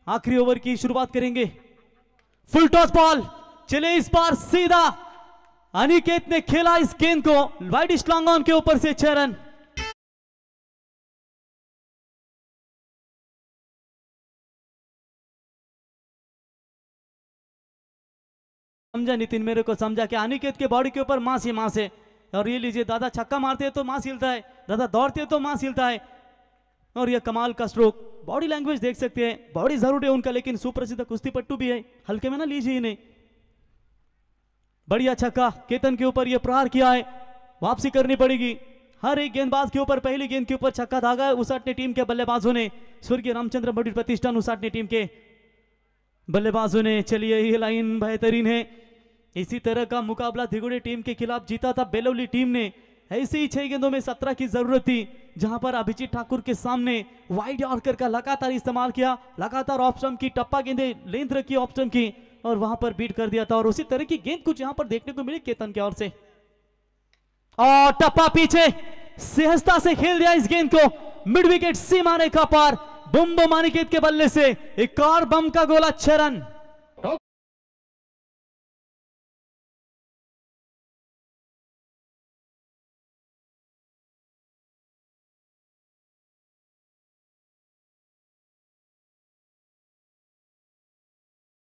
आखिरी ओवर की शुरुआत करेंगे. फुल टॉस बॉल चले, इस बार सीधा अनिकेत ने खेला इस गेंद को वाइड स्लॉन्ग ऑन के ऊपर से 6 रन. समझा नितिन, मेरे को समझा कि अनिकेत के बॉडी के ऊपर मास ही मास है. और ये लीजिए, दादा छक्का मारते हैं तो मांस हिलता है, दादा दौड़ते हैं तो मांस हिलता है। और ये कमाल का स्ट्रोक, बॉडी लैंग्वेज देख सकते हैं, बॉडी जरूर है उनका, लेकिन सुप्रसिद्ध कुश्ती पट्टू भी है, हल्के में ना लीजिए इन्हें। बढ़िया छक्का, केतन के ऊपर ये प्रहार किया है, वापसी करनी पड़ेगी। हर एक गेंदबाज के ऊपर पहली गेंद के ऊपर छक्का धागा उसाटने टीम के बल्लेबाजों ने, स्वर्गीय रामचंद्र बड़ी प्रतिष्ठान उसाटने टीम के बल्लेबाजों ने। चलिए ये लाइन बेहतरीन है। इसी तरह का मुकाबला धिगुड़े टीम के खिलाफ जीता था बेलवली टीम ने। ऐसी ही 6 गेंदों में 17 की जरूरत थी, जहां पर अभिजीत ठाकुर के सामने वाइड यॉर्कर का लगातार इस्तेमाल किया, लगातार ऑफ स्टंप की टप्पा गेंदे लेंथ रखी ऑफ स्टंप की और वहां पर बीट कर दिया था। और उसी तरह की गेंद कुछ यहां पर देखने को मिली केतन की ओर से, और टप्पा पीछे सहजता से खेल दिया इस गेंद को, मिड विकेट सीमा रेखा पार, बुम्बो मानिकेत के बल्ले से एक और बम का गोला, 6 रन।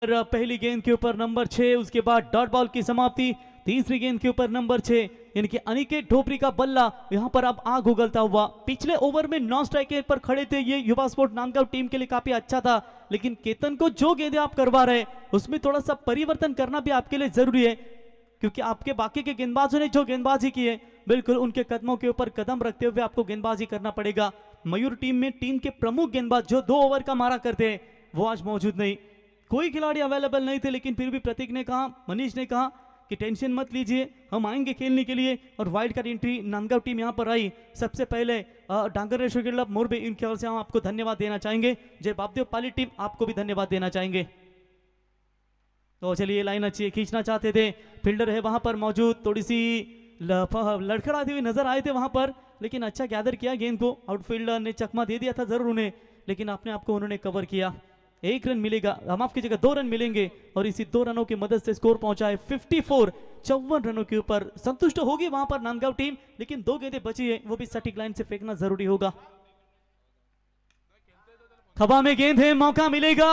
पहली गेंद के ऊपर नंबर 6, उसके बाद डॉट बॉल की समाप्ति। तीसरी गेंद के ऊपर नंबर 6 यानी कि अनिकेत ढोपरी का बल्ला यहां पर अब आग उगलता हुआ। पिछले ओवर में नॉन स्ट्राइकर पर खड़े थे, ये युवा स्पोर्ट नांदगांव टीम के लिए काफी अच्छा था, लेकिन केतन को जो गेंदें आप करवा रहे उसमें थोड़ा सा परिवर्तन करना भी आपके लिए जरूरी है, क्योंकि आपके बाकी के गेंदबाजों ने जो गेंदबाजी की है बिल्कुल उनके कदमों के ऊपर कदम रखते हुए आपको गेंदबाजी करना पड़ेगा। मयूर टीम में टीम के प्रमुख गेंदबाज जो 2 ओवर का मारा करते हैं वो आज मौजूद नहीं, कोई खिलाड़ी अवेलेबल नहीं थे, लेकिन फिर भी प्रतीक ने कहा, मनीष ने कहा कि टेंशन मत लीजिए, हम आएंगे खेलने के लिए। और wild card entry Nandgaon team यहां पर आई। सबसे पहले डांगर रेशो क्लब मोरबी, इनकी ओर से हम आपको धन्यवाद देना चाहेंगे। जय बापदेव पाली टीम, आपको भी धन्यवाद देना चाहेंगे। तो चलिए लाइन अच्छी है, खींचना चाहते थे, फील्डर है वहां पर मौजूद, थोड़ी सी लड़खड़ाती हुई नजर आए थे वहां पर, लेकिन अच्छा गैदर किया गेंद को, आउटफील्डर ने चकमा दे दिया था जरूर उन्हें, लेकिन अपने आप को उन्होंने कवर किया। 1 रन मिलेगा, हम आपकी जगह 2 रन मिलेंगे, और इसी 2 रनों की मदद से स्कोर पहुंचा है 54, 54 रनों के ऊपर संतुष्ट होगी वहां पर नांदगांव टीम, लेकिन 2 गेंदें बची है, वो भी सटीक लाइन से फेंकना जरूरी होगा। खबा में गेंद है, मौका मिलेगा,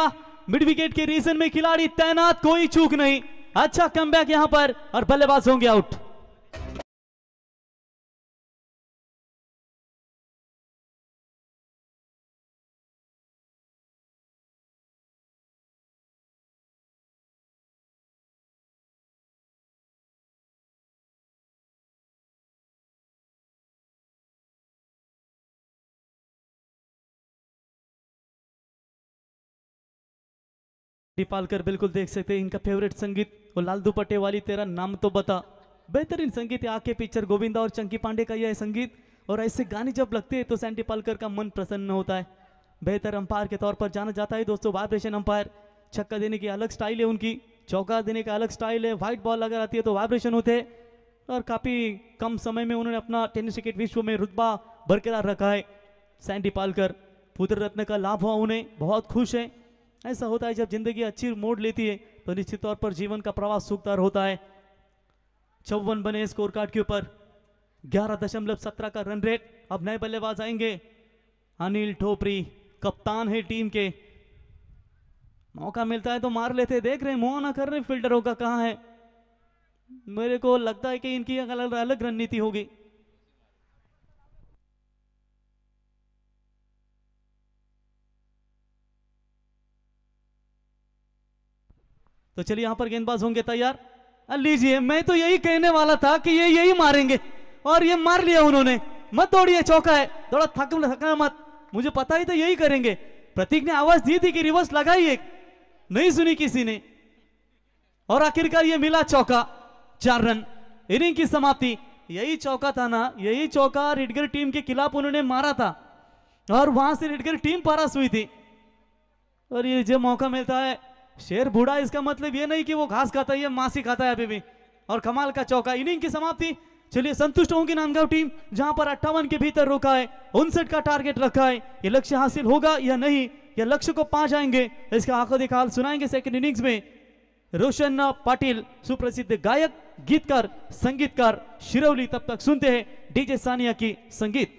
मिड विकेट के रीजन में खिलाड़ी तैनात, कोई चूक नहीं, अच्छा कमबैक यहां पर, और बल्लेबाज होंगे आउट। पालकर बिल्कुल देख सकते हैं, इनका फेवरेट संगीत वो लाल दुपट्टे वाली तेरा नाम तो बता, बेहतरीन संगीत है, आके पिक्चर गोविंदा और चंकी पांडे का यह संगीत, और ऐसे गाने जब लगते हैं तो सैंडी पालकर का मन प्रसन्न होता है। बेहतर अंपायर के तौर पर जाना जाता है दोस्तों, वाइब्रेशन अंपायर, छक्का देने की अलग स्टाइल है उनकी, चौका देने का अलग स्टाइल है, व्हाइट बॉल अगर आती है तो वाइब्रेशन होते हैं, और काफी कम समय में उन्होंने अपना टेनिस क्रिकेट विश्व में रुतबा बरकरार रखा है। सैंडी पालकर पुत्र रत्न का लाभ हुआ उन्हें, बहुत खुश है। ऐसा होता है जब जिंदगी अच्छी मोड़ लेती है तो निश्चित तौर पर जीवन का प्रवास सुखदार होता है। 54 बने स्कोर कार्ड के ऊपर, 11.17 का रन रेट। अब नए बल्लेबाज आएंगे, अनिल ठोपरी कप्तान है टीम के, मौका मिलता है तो मार लेते, देख रहे हैं मुआना कर रहे फील्डरों का कहां है, मेरे को लगता है कि इनकी अलग अलग रणनीति होगी। तो चलिए यहां पर गेंदबाज होंगे तैयार, लीजिए, मैं तो यही कहने वाला था कि ये यही मारेंगे, और ये मार लिया उन्होंने, मत दौड़िए, चौका है, थोड़ा थकना मत, मुझे पता ही था यही करेंगे। प्रतीक ने आवाज दी थी कि रिवर्स लगाई, एक नहीं सुनी किसी ने, और आखिरकार ये मिला चौका, 4 रन, इनिंग की समाप्ति। यही चौका था ना, यही चौका रिडगर टीम के खिलाफ उन्होंने मारा था, और वहां से रिडगर टीम पास हुई थी। और ये जो मौका मिलता है, शेर बूढ़ा इसका मतलब ये नहीं कि वो घास खाता है, ये मांसी खाता है अभी भी, और कमाल का चौका, इनिंग की समाप्ति। चलिए संतुष्ट होंगी नांदगांव टीम, जहां पर 58 के भीतर रोका है, 59 का टारगेट रखा है, ये लक्ष्य हासिल होगा या नहीं, या लक्ष्य को पा जाएंगे, इसका आंखों देखा हाल सुनाएंगे सेकंड इनिंग्स में रोशन पाटिल, सुप्रसिद्ध गायक, गीतकार, संगीतकार शिरौली। तब तक सुनते हैं डीजे सानिया की संगीत।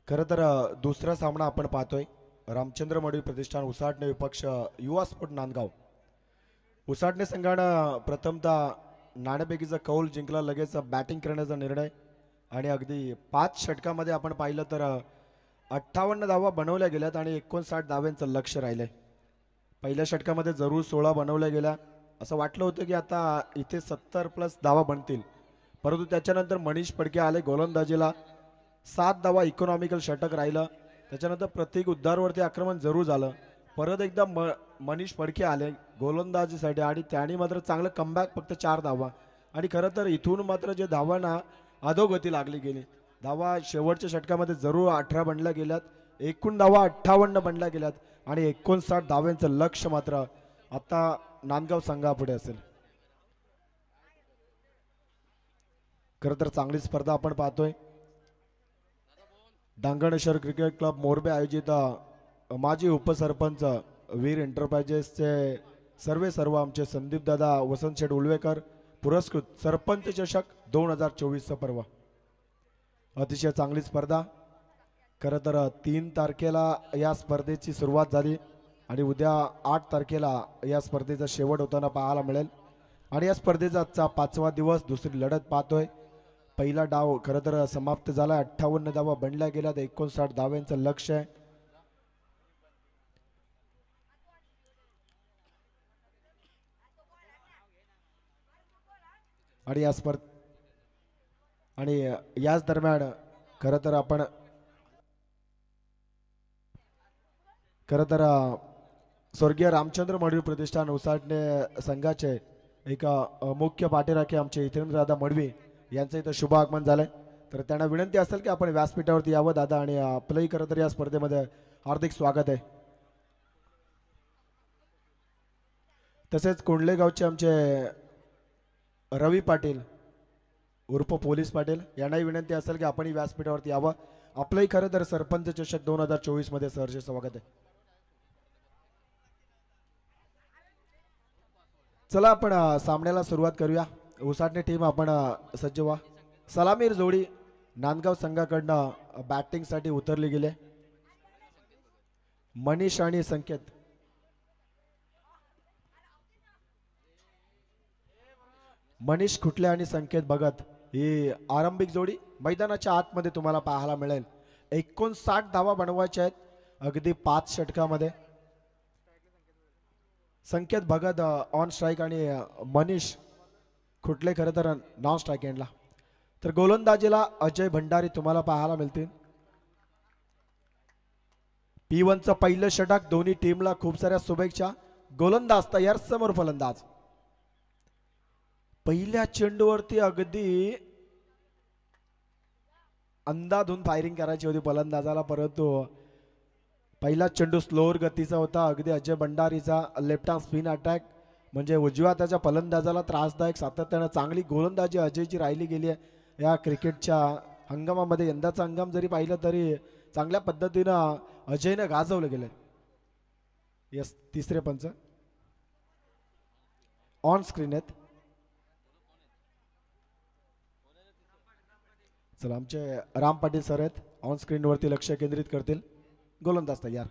खरं तर दुसरा सामना आपण पाहतोय रामचंद्र मडवी प्रतिष्ठान उसाटणे विपक्ष युवा स्पोर्ट नांदगाव. उसाटणे संघानं प्रथमतः नाणेफेकीचा कौल जिंकला, लगेच बॅटिंग करण्याचा निर्णय आणि अगदी 5 षटकामध्ये आपण पाहिलं तर 58 धावा बनवल्या गेल्यात आणि 59 धाव्यांचं लक्ष राहिलंय. पहिल्या षटकामध्ये जरूर 16 बनवल्या गेल्या, असं वाटलं होतं की आता इथे 70+ धावा बनतील, परंतु त्याच्यानंतर मनीष फडके आले गोलंदाजीला. 7 धावा इकॉनॉमिकल षटक राहिलं. त्याच्यानंतर प्रत्येक उद्धारवरती आक्रमण जरूर झालं. परत एकदा मनीष फडके आले गोलंदाजीसाठी आणि त्यांनी मात्र चांगलं कमबॅक, फक्त 4 धावा. आणि खरं तर इथून मात्र जे धावांना अधोगती लागली गेली. धावा शेवटच्या षटकामध्ये जरूर 18 बनल्या गेल्यात, एकूण धावा 58 बनल्या गेल्यात आणि 59 धाव्यांचं लक्ष मात्र आता नांदगाव संघापुढे असेल. खरं तर चांगली स्पर्धा आपण पाहतोय. डांगणेश्वर क्रिकेट क्लब मोरबे आयोजित माजी उपसरपंच वीर एंटरप्राइजेसचे सर्व आमचे संदीप दादा वसंत शेठ उलवेकर पुरस्कृत सरपंच चषक 2024 पर्व. अतिशय चांगली स्पर्धा. खरं तर 3 तारखेला या स्पर्धेची सुरुवात झाली आणि उद्या 8 तारखेला या स्पर्धेचा शेवट होताना पाहायला मिळेल. आणि या स्पर्धेचा आजचा 5वा दिवस, दुसरी लढत पाहतोय. पहिला डाव खरं तर समाप्त झाला. 58 धावा बनल्या गेल्या, 59 धाव्यांचं लक्ष आहे. आणि याच दरम्यान खरं तर स्वर्गीय रामचंद्र मडवी प्रतिष्ठान उसाटणे संघाचे एक मुख्य पाठीराखे आमचे हितेंद्र दादा मडवी यांचं इथं शुभ आगमन झालंय. तर त्यांना विनंती असेल की आपण व्यासपीठावरती यावं दादा, आणि आपलंही खरं तर या स्पर्धेमध्ये हार्दिक स्वागत आहे. तसेच कोंडलेगावचे आमचे रवी पाटील उर्फ पोलीस पाटील यांनाही विनंती असेल की आपण व्यासपीठावरती यावं. आपलंही खरं तर सरपंच चषक 2024 मध्ये सहर्ष स्वागत आहे. चला आपण सामन्याला सुरुवात करूया. उसाटणे टीम आपण सज्ज व्हा. सलामीर जोडी नांदगाव संघाकडनं बॅटिंगसाठी उतरली गेले. मनीष आणि संकेत. मनीष खुटले आणि संकेत भगत ही आरंभिक जोडी मैदानाच्या आतमध्ये तुम्हाला पाहायला मिळेल. 59 धावा बनवायच्या आहेत अगदी 5 षटकामध्ये. संकेत भगत ऑन स्ट्राईक आणि मनीष खुटले खरं तर नॉन स्ट्राईक एंडला. तर गोलंदाजीला अजय भंडारी तुम्हाला पाहायला मिळतील. P1चं पहिलं षटक. दोन्ही टीमला खूप साऱ्या शुभेच्छा. गोलंदाज तयार, समोर फलंदाज. पहिल्या चेंडूवरती अगदी अंधाधुंद फायरिंग करायची होती फलंदाजाला, परंतु पहिला चेंडू स्लोअर गतीचा होता. अगदी अजय भंडारीचा लेफ्ट आर्म स्पिन अटॅक म्हणजे उजव्या हाताच्या फलंदाजाला त्रासदायक. सातत्यानं चांगली गोलंदाजी अजयची राहिली गेली आहे या क्रिकेटच्या हंगामामध्ये. यंदाचा हंगाम जरी पाहिलं तरी चांगल्या पद्धतीनं अजयनं गाजवलं गेलं. यस, तिसरे पंच ऑन स्क्रीन आहेत. चला, आमचे राम पाटील सर आहेत, ऑन स्क्रीन वरती लक्ष केंद्रित करतील. गोलंदाज तयार.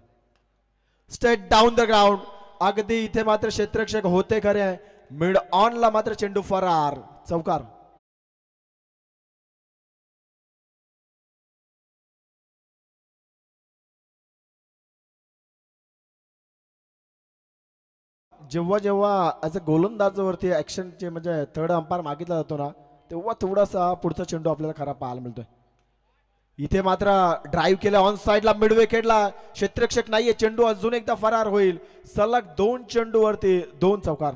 Straight down the ground. अगदी इथे मात्र क्षेत्ररक्षक होते खरे. मिड ऑन ला मात्र चेंडू फरार, चौकार. जेव्हा ॲज अ गोलंदाजावरती ऍक्शनचे म्हणजे थर्ड अंपायर मागितला जातो ना, तेव्हा थोडासा पुढचा चेंडू आपल्याला खरा पाहायला मिळतोय. इथे मात्र ड्राईव्ह केला ऑन साइडला, मिड विकेटला. क्षेत्ररक्षक नाहीये, चेंडू अजून एकदा फरार होईल. सलग 2 चेंडूवरती 2 चौकार.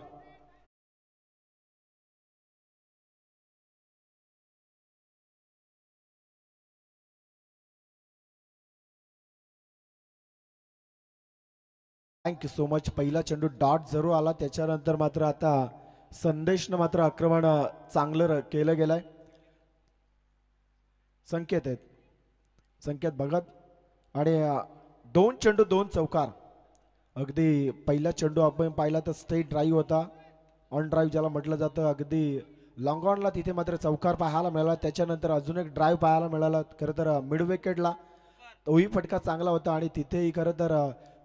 Thank you so much. पहिला चेंडू डॉट जरूर आला, त्याच्यानंतर मात्र आता संदेशनं मात्र आक्रमण चांगलं केलं गेलंय. संकेत आहेत, संकेत भगत आणि 2 चेंडू 2 चौकार. अगदी पहिला चेंडू आपण पाहिला तर स्ट्रेट ड्राईव्ह होता, ऑन ड्राईव्ह ज्याला म्हटलं जातं. अगदी लॉंग ऑनला तिथे मात्र चौकार पाहायला मिळाला. त्याच्यानंतर अजून एक ड्राईव्ह पाहायला मिळाला खरं तर मिड विकेटला. तोही फटका चांगला होता आणि तिथेही खरं तर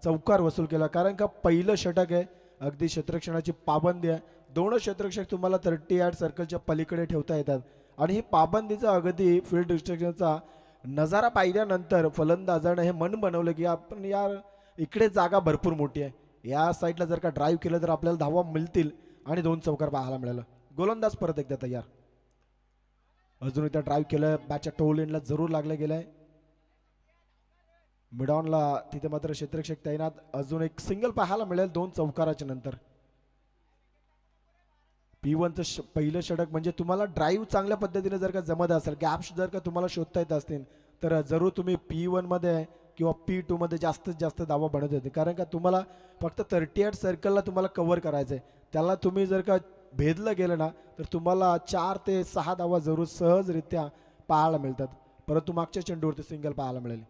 चौकार वसूल केला, कारण का पहिलं षटक आहे, अगदी क्षेत्ररक्षणाची पाबंदी आहे. दोन क्षेत्ररक्षक तुम्हाला 38 सर्कलच्या पलीकडे ठेवता येतात आणि ही पाबंदीचा अगदी फील्ड रिस्ट्रिक्शनचा नजारा पाहिल्यानंतर फलंदाजानं हे मन बनवलं की आपण यार इकडे जागा भरपूर मोठी आहे, या साईडला जर का ड्राईव्ह केलं तर आपल्याला धावा मिळतील आणि 2 चौकार पाहायला मिळालं. गोलंदाज परत एकदा तयार. अजून इथं ड्राईव्ह केलं, बॅटच्या टोल एंडला जरूर लागलं गेलंय. मिडॉनला तिथे मात्र क्षेत्ररक्षक तैनात. अजून एक सिंगल पाहायला मिळेल 2 चौकाराच्या नंतर. P1चं पहिलं षटक म्हणजे तुम्हाला ड्राईव्ह चांगल्या पद्धतीने जर का जमत असेल, गॅप्स जर का तुम्हाला शोधता येत असतील तर जरूर तुम्ही P1 मध्ये किंवा P2 मध्ये जास्तीत जास्त धावा बनवत होते, कारण का तुम्हाला फक्त 38 सर्कलला तुम्हाला कव्हर करायचं आहे. त्याला तुम्ही जर का भेदलं गेलं ना तर तुम्हाला 4 ते 6 धावा जरूर सहजरित्या पाहायला मिळतात, परंतु मागच्या चेंडूवरती सिंगल पाहायला मिळेल.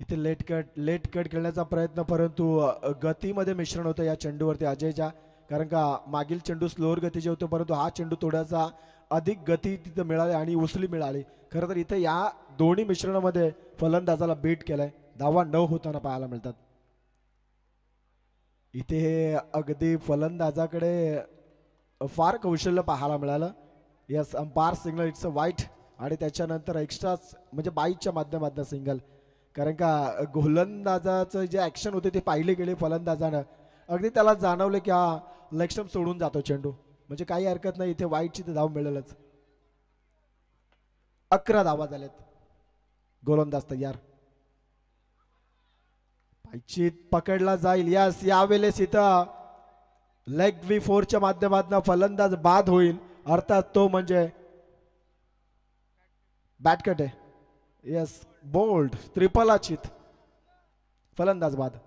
इथे लेट कट खेळण्याचा प्रयत्न, परंतु गतीमध्ये मिश्रण होतं या चेंडूवरती अजयच्या, कारण का मागील चेंडू स्लोअर गतीचे होते, परंतु हा चेंडू थोडासा अधिक गती तिथे मिळाली आणि उसली मिळाली. खरं तर इथे या दोन्ही मिश्रणामध्ये फलंदाजाला बीट केलाय, धावा न होताना पाहायला मिळतात. इथे हे अगदी फलंदाजाकडे फार कौशल्य पाहायला मिळालं. Yes, umpire signal it's a white आणि त्याच्यानंतर एक्स्ट्रा म्हणजे बाईकच्या माध्यमातून सिंगल, कारण का गोलंदाजाचं जे ऍक्शन होते ते पाहिले गेले फलंदाजानं, अगदी त्याला जाणवलं की हा लेग स्टंप सोडून जातो चेंडू, म्हणजे काही हरकत नाही, इथे वाईटची तर धाव मिळेलच. 11 धावा झाल्यात. गोलंदाज तयार. पायचीत पकडला जाईल. यस, यावेळेस इथं लेग V4च्या माध्यमातून फलंदाज बाद होईल, अर्थात तो म्हणजे बॅटकट आहे. यस, बोल्ड ट्रिपल अचित, फलंदाज बाद.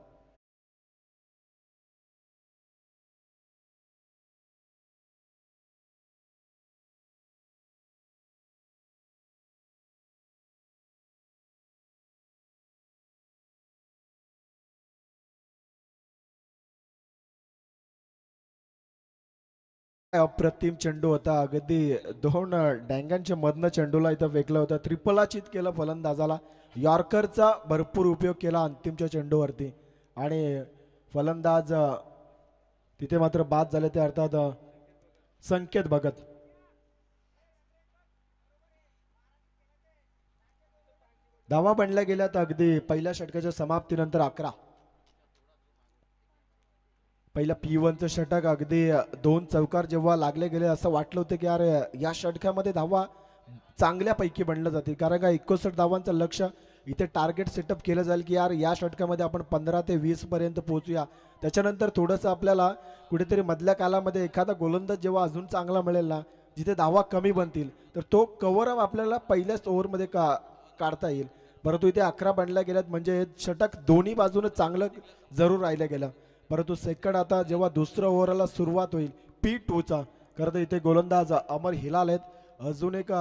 अप्रतिम चेंडू होता, अगदी 2 डँगांच्या मधनं चेंडूला इथं फेकलं होतं, त्रिपलाचित केलं फलंदाजाला. यॉर्करचा भरपूर उपयोग केला अंतिमच्या चेंडूवरती आणि फलंदाज तिथे मात्र बाद झाले, ते अर्थात संकेत भगत. धावा बनल्या गेल्या तर अगदी पहिल्या षटकाच्या समाप्तीनंतर 11. पहिला P1चं षटक अगदी 2 चौकार जेव्हा लागले गेले असं वाटलं होतं की यार या षटकामध्ये धावा चांगल्यापैकी बनल्या जातील, कारण का 61 धावांचं लक्ष इथे टार्गेट सेटअप केलं जाईल की यार या षटकामध्ये आपण 15 ते 20 पर्यंत पोहोचूया. त्याच्यानंतर थोडंसं आपल्याला कुठेतरी मधल्या कालामध्ये एखादा गोलंदाज जेव्हा अजून चांगला मिळेल ना, जिथे धावा कमी बनतील तर तो कव्हर अप आपल्याला पहिल्याच ओव्हरमध्ये काढता येईल. परंतु इथे 11 बनल्या गेल्यात म्हणजे षटक दोन्ही बाजूने चांगलं जरूर राहिलं गेलं, परंतु सेकंड आता जेव्हा दुसरं ओव्हरला सुरुवात होईल P2चा, खरं तर इथे गोलंदाज अमर हिलाल आहेत. अजून एक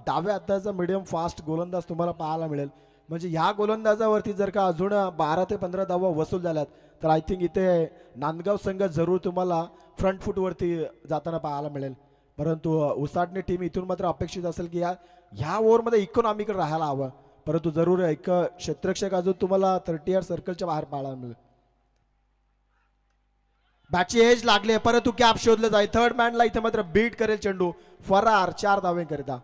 डाव्या हाताचा मिडियम फास्ट गोलंदाज तुम्हाला पाहायला मिळेल, म्हणजे ह्या गोलंदाजावरती जर का अजून 12 ते 15 धावा वसूल झाल्यात तर आय थिंक इथे नांदगाव संघ जरूर तुम्हाला फ्रंट फूटवरती जाताना पाहायला मिळेल. परंतु उसाटणे टीम इथून मात्र अपेक्षित असेल की ह्या ओव्हरमध्ये इकॉनॉमिकल राहायला हवं, परंतु जरूर एक क्षेत्ररक्षक अजून तुम्हाला 38 सर्कलच्या बाहेर पाहायला मिळेल. बॅटची एज लागले, परंतु गॅप शोधलं जाईल. थर्ड मॅनला इथे मात्र बीट करेल चेंडू, फरार 4 धावे करिता.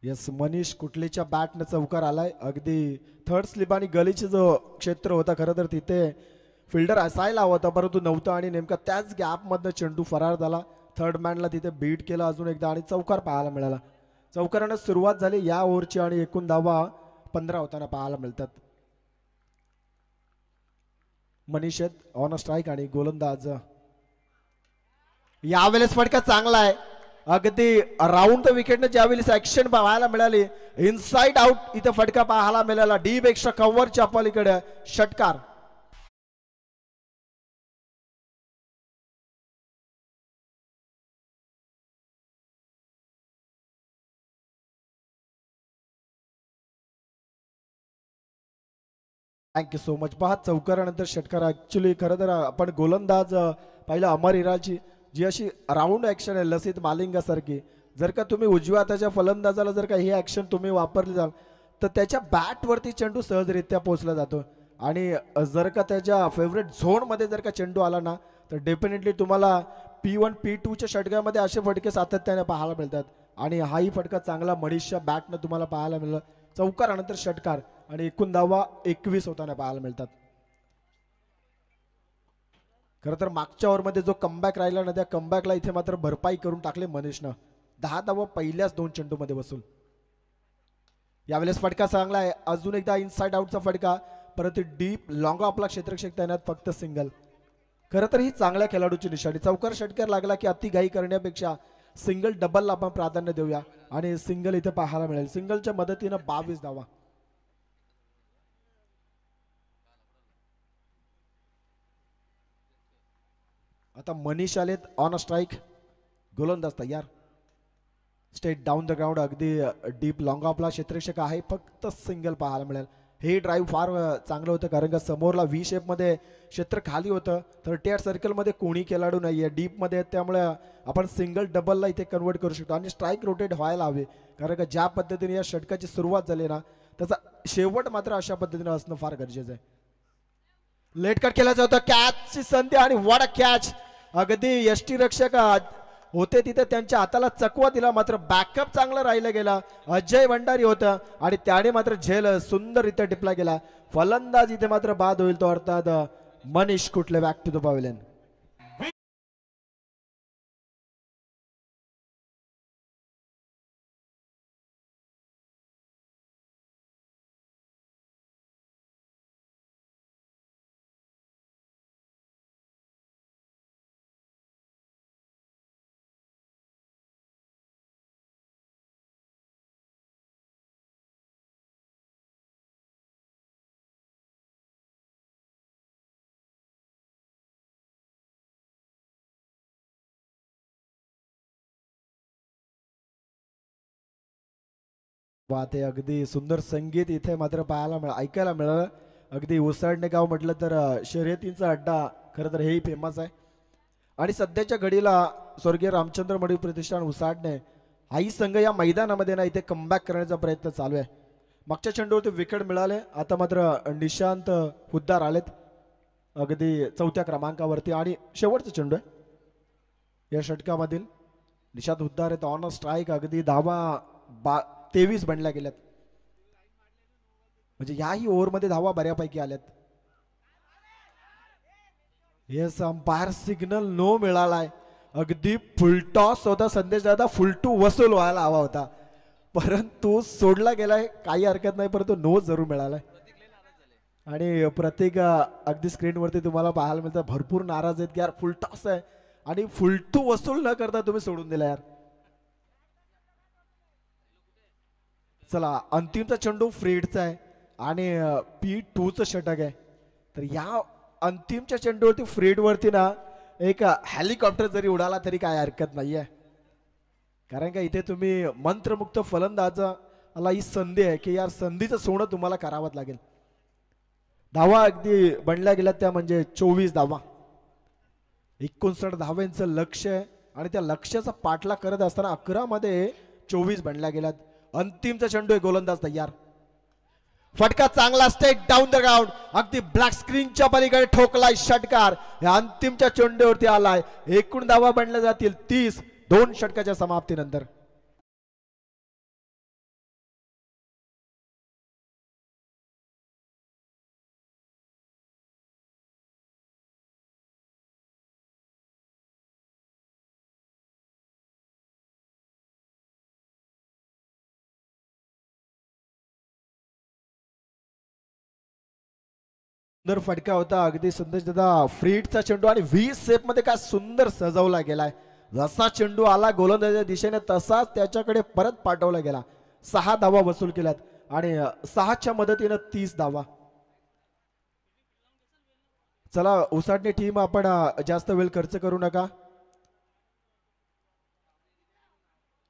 यस, मनीष कुटलेच्या बॅटनं चौकार आलाय. अगदी थर्ड स्लिप आणि गलीचे जो क्षेत्र होता खरं तर तिथे फिल्डर असायला हवा होता, परंतु नव्हता आणि नेमका त्याच गॅपमधनं चेंडू फरार झाला. थर्ड मॅनला तिथे बीट केला अजून एकदा आणि चौकार पाहायला मिळाला. चौकारानं सुरुवात झाली या ओव्हरची आणि एकूण धावा 15 होताना पाहायला मिळतात. मनीष ऑन स्ट्राईक आणि गोलंदाज यावेळेस फटका चांगला आहे. अगदी राऊंड द विकेटने ज्यावेळेस ऍक्शन पाहायला मिळाली, इनसाइड आउट इथे फटका पाहायला मिळाला. डीप एक्स्ट्रा कव्हरच्या पलीकडे षटकार. Thank you so much. पहा चौकारानंतर षटकार. ऍक्च्युली खरं तर आपण गोलंदाज पाहिलं अमर इराची जी अशी राऊंड ऍक्शन आहे लसित मालिंगासारखी. जर का तुम्ही उजव्या हाताच्या फलंदाजाला जर का ही ऍक्शन तुम्ही वापरली जाल तर त्याच्या बॅटवरती चेंडू सहजरित्या पोहोचला जातो. आणि जर का त्याच्या फेवरेट झोनमध्ये जर का चेंडू आला ना तर डेफिनेटली तुम्हाला P1 P2च्या षटकामध्ये असे फटके सातत्याने पाहायला मिळतात. आणि हाही फटका चांगला मनीषच्या बॅटनं तुम्हाला पाहायला मिळाला. चौकारानंतर षटकार आणि एकूण धावा 21 होताना पाहायला मिळतात. खरं तर मागच्या ओव्हरमध्ये जो कमबॅक राहिला ना त्या कमबॅकला इथे मात्र भरपाई करून टाकले मनीषनं. 10 धावा पहिल्याच 2 चेंडूमध्ये बसून. यावेळेस फटका चांगला आहे. अजून एकदा इनसाइड आउटचा फटका. परत डीप लॉंग आपला क्षेत्ररक्षक तैनात फक्त सिंगल. खरं तर ही चांगल्या खेळाडूची निशाणी. चौकार षटकार लागला की अति घाई करण्यापेक्षा सिंगल डबलला आपण प्राधान्य देऊया आणि सिंगल इथे पाहायला मिळेल. सिंगलच्या मदतीनं 22 धावा. आता मनीष आलेत ऑन अ स्ट्राईक. गोलंदाज तयार. State down the ground. अगदी डीप लॉंग आपला क्षेत्ररक्षक आहे. फक्त सिंगल पाहायला मिळेल. हे ड्राईव्ह फार चांगलं होतं कारण का समोरला व्ही शेपमध्ये क्षेत्र खाली होतं. 38 सर्कलमध्ये कोणी खेळाडू नाही आहे. डीपमध्ये त्यामुळे आपण सिंगल डबलला इथे कन्वर्ट करू शकतो. आणि स्ट्राईक रोटेट व्हायला हवे कारण का ज्या पद्धतीने या षटकाची सुरुवात झाली ना त्याचा शेवट मात्र अशा पद्धतीने असणं फार गरजेचं आहे. लेट कट केला जातो. कॅचची संधी आणि वॉट अ कॅच. अगदी यष्टीरक्षक होते तिथे त्यांच्या हाताला चकवा दिला मात्र बॅकअप चांगला राहिला गेला. अजय भंडारी होता आणि त्याने मात्र झेल सुंदररित्या टिपला गेला. फलंदाज इथे मात्र बाद होईल तो अर्थात मनीष कुठले बॅक टू द पॅव्हलियन. ते अगदी सुंदर संगीत इथे मात्र पाहायला ऐकायला मिळालं. अगदी उसळणे गाव म्हटलं तर शर्यतींचा अड्डा खरं तर हेही फेमस आहे. आणि सध्याच्या घडीला स्वर्गीय रामचंद्र मडवी प्रतिष्ठान उसाडणे हाही संघ या मैदानामध्ये ना इथे कमबॅक करण्याचा प्रयत्न चालू आहे. मागच्या चेंडूवरती विकेट मिळाले. आता मात्र निशांत हुद्दार आलेत अगदी 4थ्या क्रमांकावरती. आणि शेवटचा चेंडू आहे या षटकामधील. निशांत हुद्दार आहेत ऑन अ स्ट्राईक. अगदी धावा 23 बनल्या गेल्यात. म्हणजे याही ओव्हरमध्ये धावा बऱ्यापैकी आल्यात. येस अंपायर सिग्नल नो मिळालाय. अगदी फुलटॉस होता. संदेश दादा फुलटू वसूल व्हायला हवा होता परंतु सोडला गेलाय. काही हरकत नाही परंतु नो जरूर मिळालाय. आणि प्रत्येक अगदी स्क्रीनवरती तुम्हाला पाहायला मिळतं भरपूर नाराज आहेत की यार फुलटॉस आहे आणि फुलटू वसूल न करता तुम्ही सोडून दिला यार. चला अंतिमचा चेंडू फ्रीडचा आहे आणि P2चं षटक आहे. तर या अंतिमच्या चेंडूवरती फ्रीडवरती ना एक हेलिकॉप्टर जरी उडाला तरी काय हरकत नाहीये. कारण का इथे तुम्ही मंत्रमुक्त फलंदाजाला ही संधी आहे की यार संधीचं सोनं तुम्हाला करावंच लागेल. धावा अगदी बनल्या गेल्या त्या म्हणजे 24 धावा. 59 धाव्यांचं लक्ष आहे आणि त्या लक्ष्याचा पाठलाग करत असताना 11 मध्ये 24 बनल्या गेल्यात. अंतिमचा चेंडू आहे. गोलंदाज तयार. फटका चांगला. State down the ground. अगदी ब्लॅक स्क्रीनच्या पलीकडे ठोकलाय षटकार. या अंतिमच्या चेंडूवरती आलाय. एकूण धावा बनल्या जातील 30 2 षटकाच्या समाप्तीनंतर. सुंदर फटका होता. अगदी संदेश दादा फ्रीडचा चेंडू आणि व्ही शेप मध्ये काय सुंदर सजवला गेलाय. जसा चेंडू आला गोलंदाजाच्या दिशेने तसाच त्याच्याकडे परत पाठवला गेला. 6 धावा वसूल केल्यात आणि 6च्या मदतीनं 30 धावा. चला उसाटणी टीम आपण जास्त वेळ खर्च करू नका.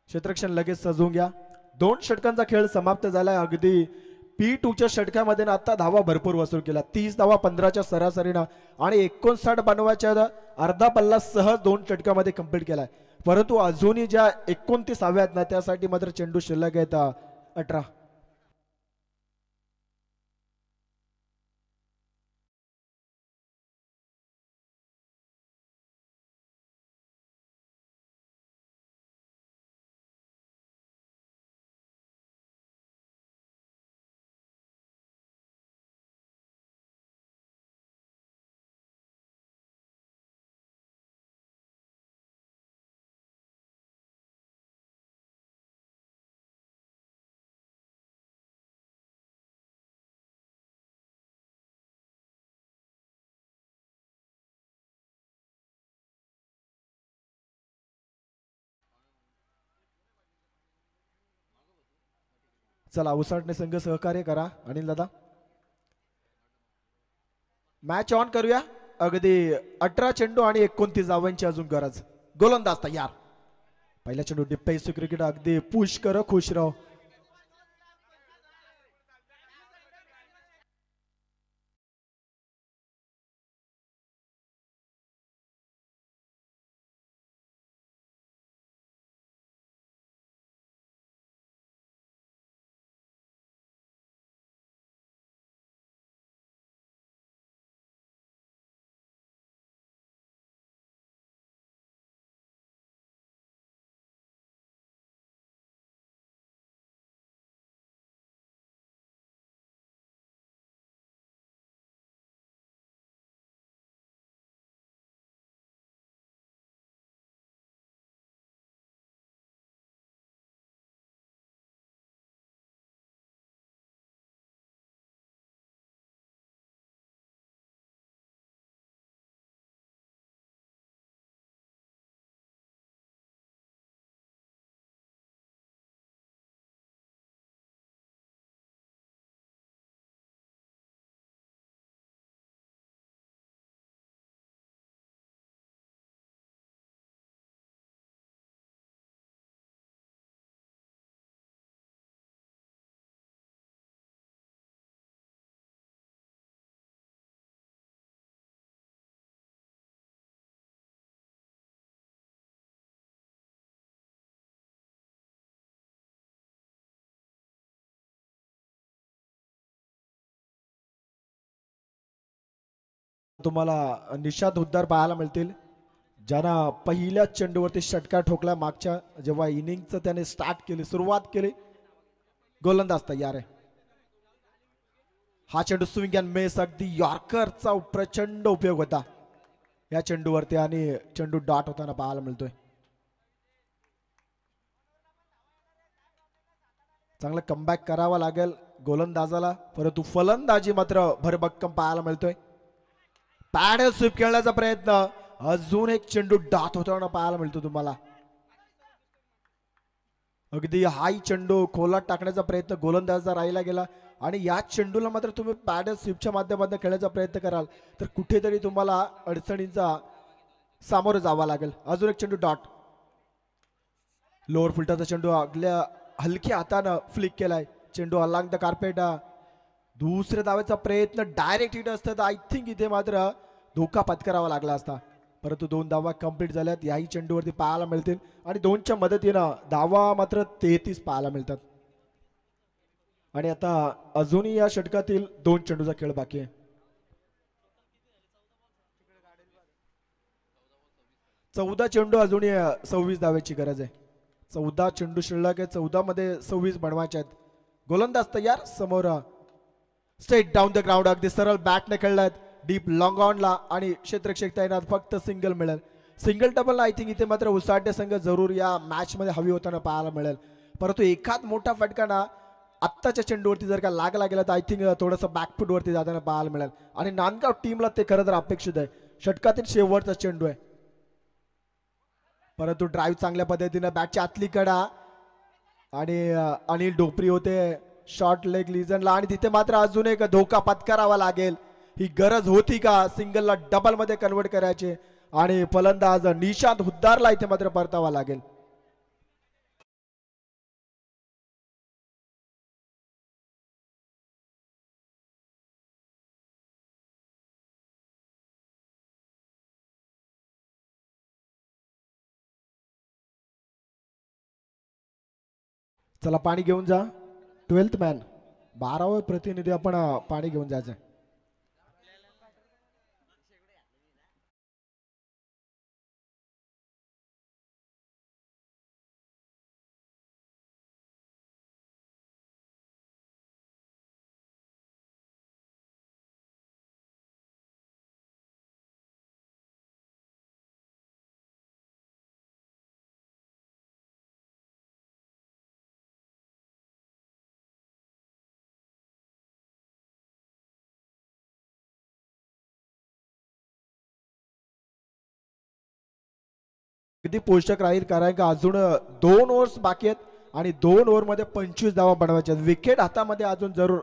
क्षेत्ररक्षण लगेच सजवून घ्या. 2 षटकांचा खेळ समाप्त झालाय. अगदी P2च्या षटकामध्ये ना आता धावा भरपूर वसूल केला, 30 धावा 15च्या सरासरीनं आणि 59 बनवायच्या अर्धा पल्ला सहज 2 षटकामध्ये कंप्लीट केलाय. परंतु अजूनही ज्या 29 हव्या आहेत ना त्यासाठी मात्र चेंडू शिल्लक आहेत 18. चला उसाटणे संघ सहकार्य करा अनिल दादा. मॅच ऑन करूया. अगदी 18 चेंडू आणि 29 धावांची अजून गरज. गोलंदाज तयार. पहिला चेंडू डिफेन्सिव्ह क्रिकेट अगदी पुश कर खुश राहो. तुम्हाला निशाद हुद्दार पाहायला मिळतील ज्यांना पहिल्या चेंडूवरती षटकार ठोकला. मागच्या जेव्हा इनिंगचं त्याने स्टार्ट केली सुरुवात केली. गोलंदाज तयार आहे. हा चेंडू स्विंग अँड मिस अगदी यॉर्करचा प्रचंड उपयोग होता या चेंडूवरती आणि चेंडू डॉट होताना पाहायला मिळतोय. चांगलं कमबॅक करावा लागेल गोलंदाजाला, परंतु फलंदाजी मात्र भरभक्कम पाहायला मिळतोय. पॅडल स्वीप खेळण्याचा प्रयत्न, अजून एक चेंडू डॉट होताना पाहायला मिळतो तुम्हाला. अगदी हाई चेंडू खोलात टाकण्याचा प्रयत्न गोलंदाजा राहिला गेला आणि या चेंडूला मात्र तुम्ही पॅडल स्वीपच्या माध्यमातून खेळण्याचा प्रयत्न कराल तर कुठेतरी तुम्हाला अडचणींचा सामोरं जावं लागेल. अजून एक चेंडू डॉट. लोअर फुलटाचा चेंडू अगल्या हलक्या हातानं फ्लिक केलाय. चेंडू अलांग द कार्पेट. दुसऱ्या धावेचा प्रयत्न डायरेक्ट हिट असतं तर आय थिंक इथे मात्र धोका पत्करावा लागला असता, परंतु 2 धावा कंप्लीट झाल्यात. याही चेंडूवरती पाहायला मिळतील आणि 2च्या मदतीनं धावा मात्र 33 पाहायला मिळतात. आणि आता अजूनही या षटकातील 2 चेंडूचा खेळ बाकी आहे. चौदा चेंडू अजूनही 26 धावेची गरज आहे. 14 चेंडू शिल्लक आहे. 14 मध्ये 26 बनवायचे आहेत. गोलंदाज तयार. समोर स्ट्रेट डाऊन द ग्राउंड अगदी सरळ बॅटने खेळलात. डीप लॉंग ऑनला आणि क्षेत्ररक्षक तैनात. फक्त सिंगल मिळेल. सिंगल डबल आय थिंक इथे मात्र उसाटे संघ जरूर या मॅच मध्ये हवी होताना पाहायला मिळेल, परंतु एखाद मोठा फटका आत्ताच्या चेंडूवरती जर का लागला गेला तर आय थिंक थोडंसं बॅकफूट वरती जाताना पाहायला मिळेल आणि नांदगाव टीमला ते खरं तर अपेक्षित आहे. षटकातील शेवटचा चेंडू आहे, परंतु ड्राईव्ह चांगल्या पद्धतीने बॅटच्या आतली कडा आणि अनिल डोपरी होते शॉर्ट लेग लिजनला आणि तिथे मात्र अजून एक धोका पत्करावा लागेल. ही गरज होती का सिंगलला डबल मध्ये कन्वर्ट करायचे आणि फलंदाज निशांत हुद्दारला इथे मात्र परतावा लागेल. चला पाणी घेऊन जा. 12th मॅन 12वा प्रतिनिधी आपण पाणी घेऊन जायचं. किती पोषक राहील कारण का अजून 2 ओव्हर्स बाकी आहेत आणि 2 ओव्हर मध्ये 25 धावा बनवायच्या आहेत. विकेट हातामध्ये अजून जरूर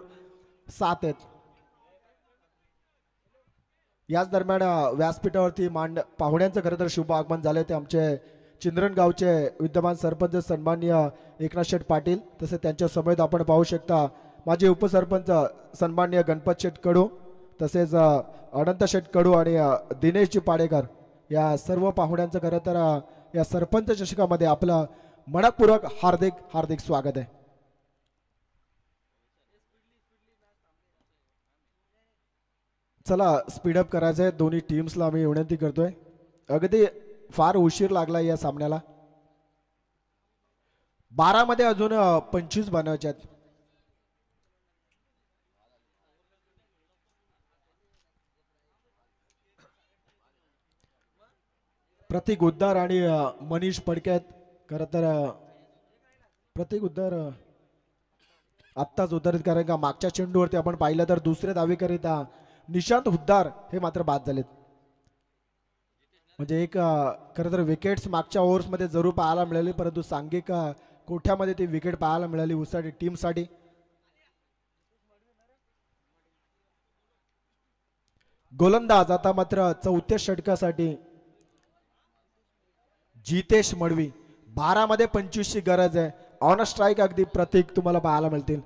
7 आहेत. याच दरम्यान व्यासपीठावरती पाहुण्यांचं खरं तर शुभ आगमन झाले. ते आमचे चिंद्रन गावचे विद्यमान सरपंच सन्माननीय एकनाथ शेठ पाटील, तसेच त्यांच्या समेत आपण पाहू शकता माजी उपसरपंच सन्माननीय गणपत शेठ कडू, तसेच अनंत शेठ कडू आणि दिनेशजी पाडेकर. या सर्व पाहुण्यांचं खरं तर या सरपंच चषकामध्ये आपलं मनपूर्वक हार्दिक हार्दिक स्वागत आहे. चला स्पीडअप करायचं आहे. दोन्ही टीम्सला आम्ही विनंती करतोय. अगदी फार उशीर लागला या सामन्याला. 12 मध्ये अजून 25 बनवायचे आहेत. प्रतीक उद्दार आणि मनीष पडके आहेत. खरं तर प्रतीक उद्दार आत्ताच उतरत कारण का मागच्या चेंडूवरती आपण पाहिलं तर दुसऱ्या धावेकरिता निशांत हुद्दार हे मात्र बाद झालेत. म्हणजे एक खरं तर विकेट्स मागच्या ओव्हर्समध्ये जरूर पाहायला मिळाली, परंतु सांघिक कोठ्यामध्ये ती विकेट पाहायला मिळाली उसाठी टीमसाठी. गोलंदाज आता मात्र 4थ्या षटकासाठी जितेश मडवी. 12 मध्ये 25 ची गरज आहे. ऑन स्ट्राईक अगदी प्रतीक तुम्हाला पाहायला मिळतील.